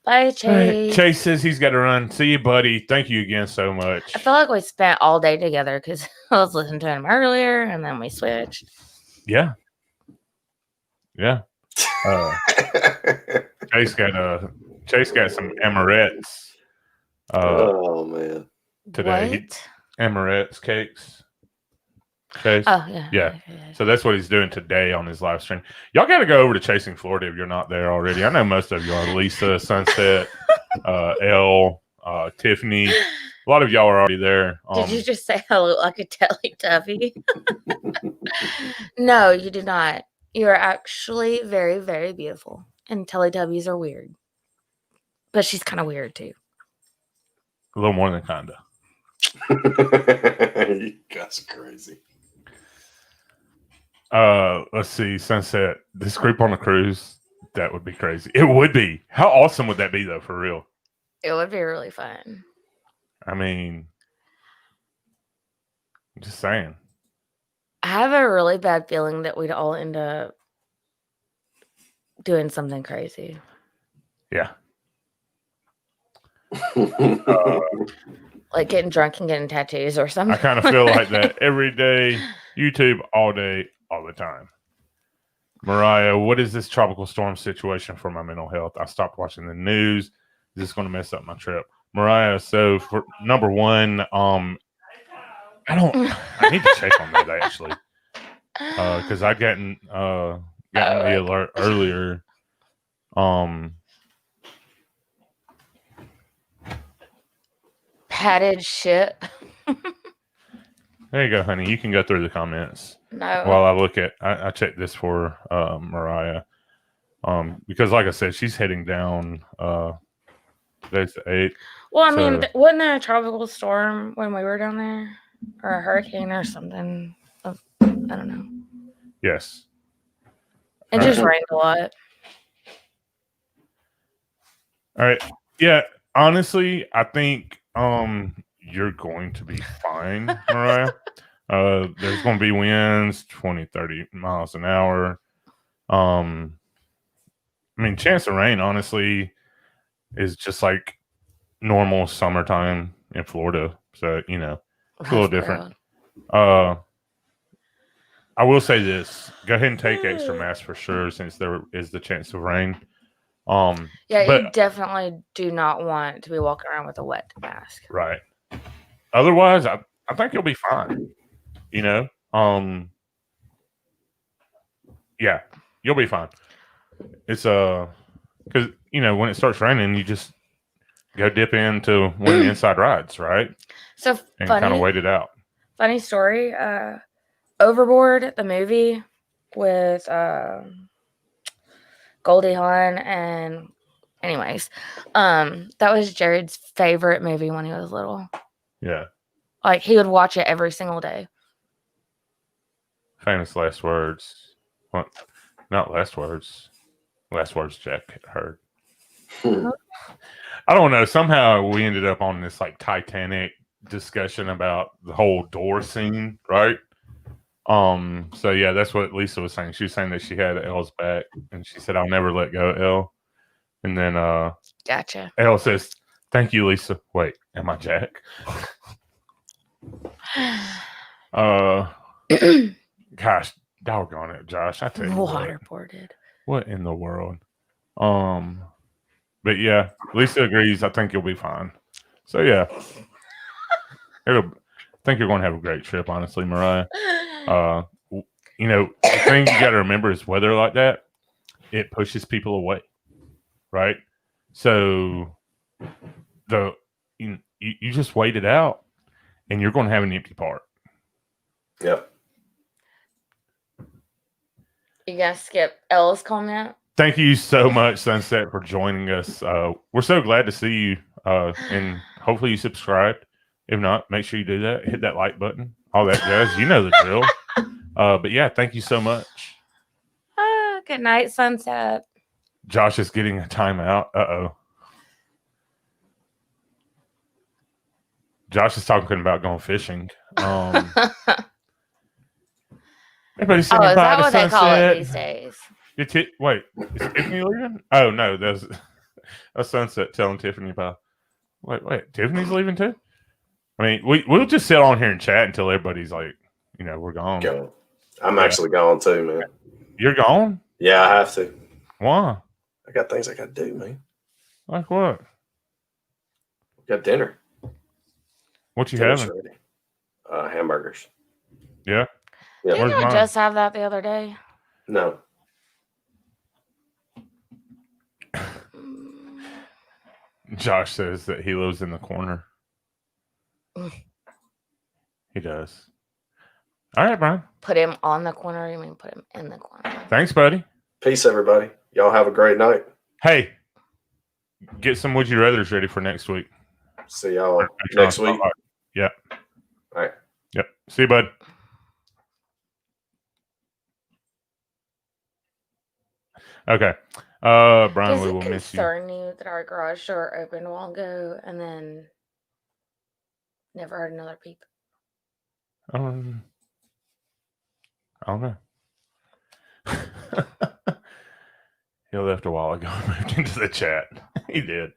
Bye, Chase. Chase says he's got to run. See you, buddy. Thank you again so much. I feel like we spent all day together because I was listening to him earlier and then we switched. Yeah. Chase got some amarettes. Oh man. Today. What? Amarettes cakes. Chase. Oh yeah. So that's what he's doing today on his live stream. Y'all got to go over to Chasing Florida if you're not there already. I know most of you are. Lisa, Sunset, Elle, Tiffany. A lot of y'all are already there. Did you just say I look like a Teletubby? No, you did not. You are actually very, very beautiful. And Teletubbies are weird. But she's kind of weird too. A little more than kinda. You guys are crazy. Let's see, Sunset. This group on a cruise, that would be crazy. It would be. How awesome would that be, though, for real? It would be really fun. I mean, I'm just saying. I have a really bad feeling that we'd all end up doing something crazy. Yeah. Like getting drunk and getting tattoos or something. I kind of feel like that every day. YouTube all day, all the time. Mariah, what is this tropical storm situation for my mental health? I stopped watching the news. Is this going to mess up my trip? Mariah, so for number one, I need to check on that actually. Because I'd gotten the alert earlier. Padded shit. There you go, honey. You can go through the comments. No. While I look at, I checked this for Mariah. Because like I said, she's heading down. Today's the 8th. Well, I mean, wasn't there a tropical storm when we were down there, or a hurricane or something? I don't know. Yes. It just rained a lot. All right. Yeah. Honestly, I think you're going to be fine, Mariah. There's going to be winds 20, 30 miles an hour. I mean, chance of rain, honestly, is just like normal summertime in Florida. So, you know, it's a little different. I will say this. Go ahead and take extra masks for sure, since there is the chance of rain. Yeah, but you definitely do not want to be walking around with a wet mask. right. Otherwise, I think you'll be fine. You know, yeah, you'll be fine. It's because you know when it starts raining, you just go dip into one of the inside rides, right? So And funny, kind of wait it out. funny story. Overboard, the movie with Goldie Hawn and anyways, that was Jared's favorite movie when he was little. Yeah. Like he would watch it every single day. Famous last words. Well, not last words. Last words Jack heard. I don't know. Somehow we ended up on this like Titanic discussion about the whole door scene, right? So yeah, that's what Lisa was saying. She was saying that she had Elle's back, and she said, "I'll never let go, Elle." And then Gotcha. Elle says, "Thank you, Lisa." Wait, am I Jack? Gosh, doggone it, Josh. I tell you Waterboarded. what in the world? But yeah, Lisa agrees. I think you'll be fine. So yeah, I think you're going to have a great trip. Honestly, Mariah. You know, the thing you got to remember is weather like that, it pushes people away, right? So you just wait it out, and you're going to have an empty park. Yep. You guys skip Elle's comment? Thank you so much, Sunset, for joining us. We're so glad to see you, and hopefully you subscribed. If not, make sure you do that. Hit that like button. All that jazz. You know the drill. But yeah, thank you so much. Good night, Sunset. Josh is getting a timeout. Uh-oh. Josh is talking about going fishing. Everybody's saying Is bye that to what they call it these Sunset. days? Wait, is Tiffany leaving? Oh no, there's a Sunset telling Tiffany bye. Wait, Tiffany's leaving too? I mean, we'll just sit on here and chat until everybody's like, you know, we're gone. Go. I'm actually gone too, man. You're gone? Yeah, I have to. Why? I got things I got to do, man. Like what? Got dinner. What you Dinner's having? ready. Hamburgers. Yeah. Yeah. Didn't Where's I mine? just have that the other day? No. Josh says that he lives in the corner. He does. All right, Brian. Put him on the corner. You mean put him in the corner? Thanks, buddy. Peace, everybody. Y'all have a great night. Hey, get some Would You Rathers ready for next week. See y'all next week. Yeah. All right. Yep. See you, bud. Okay. Brian, Does we it will miss you. concern you that our garage door opened a while ago and then never heard another peep? I don't know. He left a while ago and moved into the chat. He did.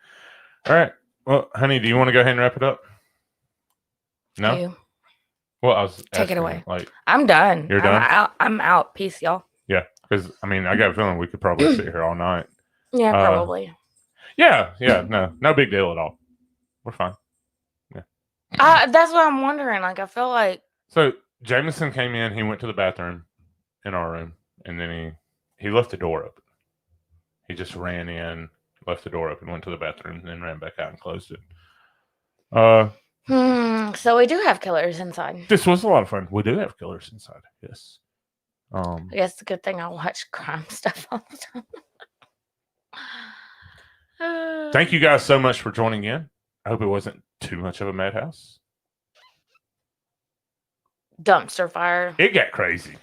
All right. Well, honey, do you want to go ahead and wrap it up? No? You. Well, I was Take it asking, away. Like, I'm done. You're done? I'm out. Peace, y'all. yeah, because I mean, I got a feeling we could probably sit here all night. Yeah, probably. Yeah, no big deal at all. We're fine. That's what I'm wondering. Like, I feel like So Jameson came in. He went to the bathroom in our room, and then he left the door open. He just ran in, left the door open, went to the bathroom, and then ran back out and closed it. So we do have killers inside. This was a lot of fun. We do have killers inside. Yes. I guess it's a good thing I watch crime stuff all the time. Thank you guys so much for joining in. I hope it wasn't too much of a madhouse. Dumpster fire. It got crazy.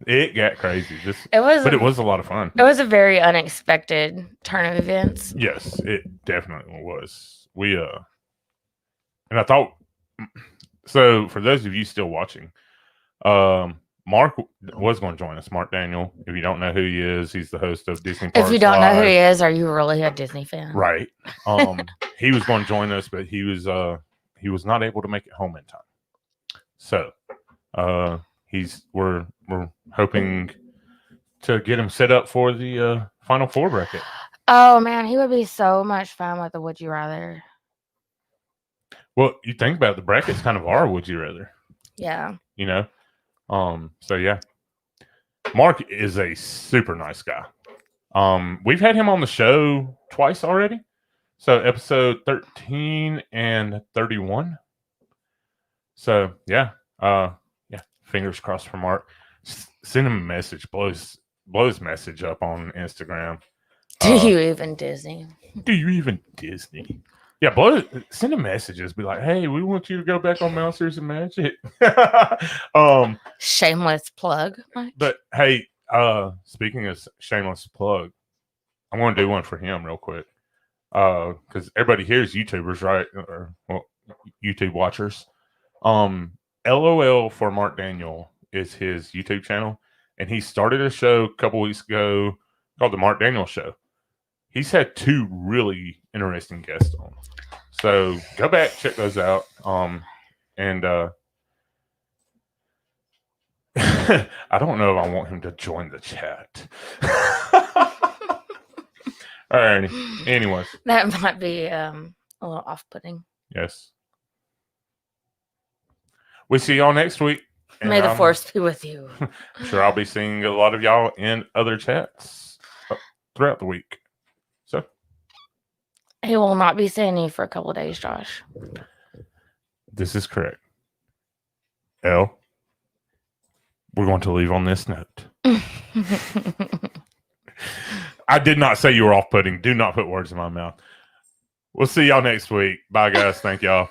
It got crazy. It was a lot of fun. It was a very unexpected turn of events. Yes, it definitely was. And I thought, so for those of you still watching, Mark was going to join us. Mark Daniel. If you don't know who he is, he's the host of Disney Parks If you don't know who he Live. is, are you really a Disney fan? Right. He was going to join us, but he was not able to make it home in time. So we're hoping to get him set up for the Final Four bracket. Oh man, he would be so much fun with the Would You Rather. Well, you think about it, the brackets kind of are Would You Rather. Yeah. You know? So yeah. Mark is a super nice guy. We've had him on the show twice already. So episode 13 and 31. So yeah. Fingers crossed for Mark. Send him a message. Blow his message up on Instagram. Do you even Disney? Do you even Disney? Yeah, send him messages. Be like, hey, we want you to go back on Mousers and Magic. Shameless plug. But hey, speaking of shameless plug, I'm going to do one for him real quick. Because everybody here is YouTubers, right? Or YouTube watchers. LOL for Mark Daniel is his YouTube channel, and he started a show a couple weeks ago called The Mark Daniel Show. He's had 2 really interesting guests on. So go back, check those out. And I don't know if I want him to join the chat. All right. Anyways. That might be a little off-putting. Yes. We see y'all next week. May the force be with you. I'm sure I'll be seeing a lot of y'all in other chats throughout the week. So he will not be seeing you for a couple of days, Josh. This is correct. Elle, we're going to leave on this note. I did not say you were off-putting. Do not put words in my mouth. We'll see y'all next week. Bye, guys. Thank y'all.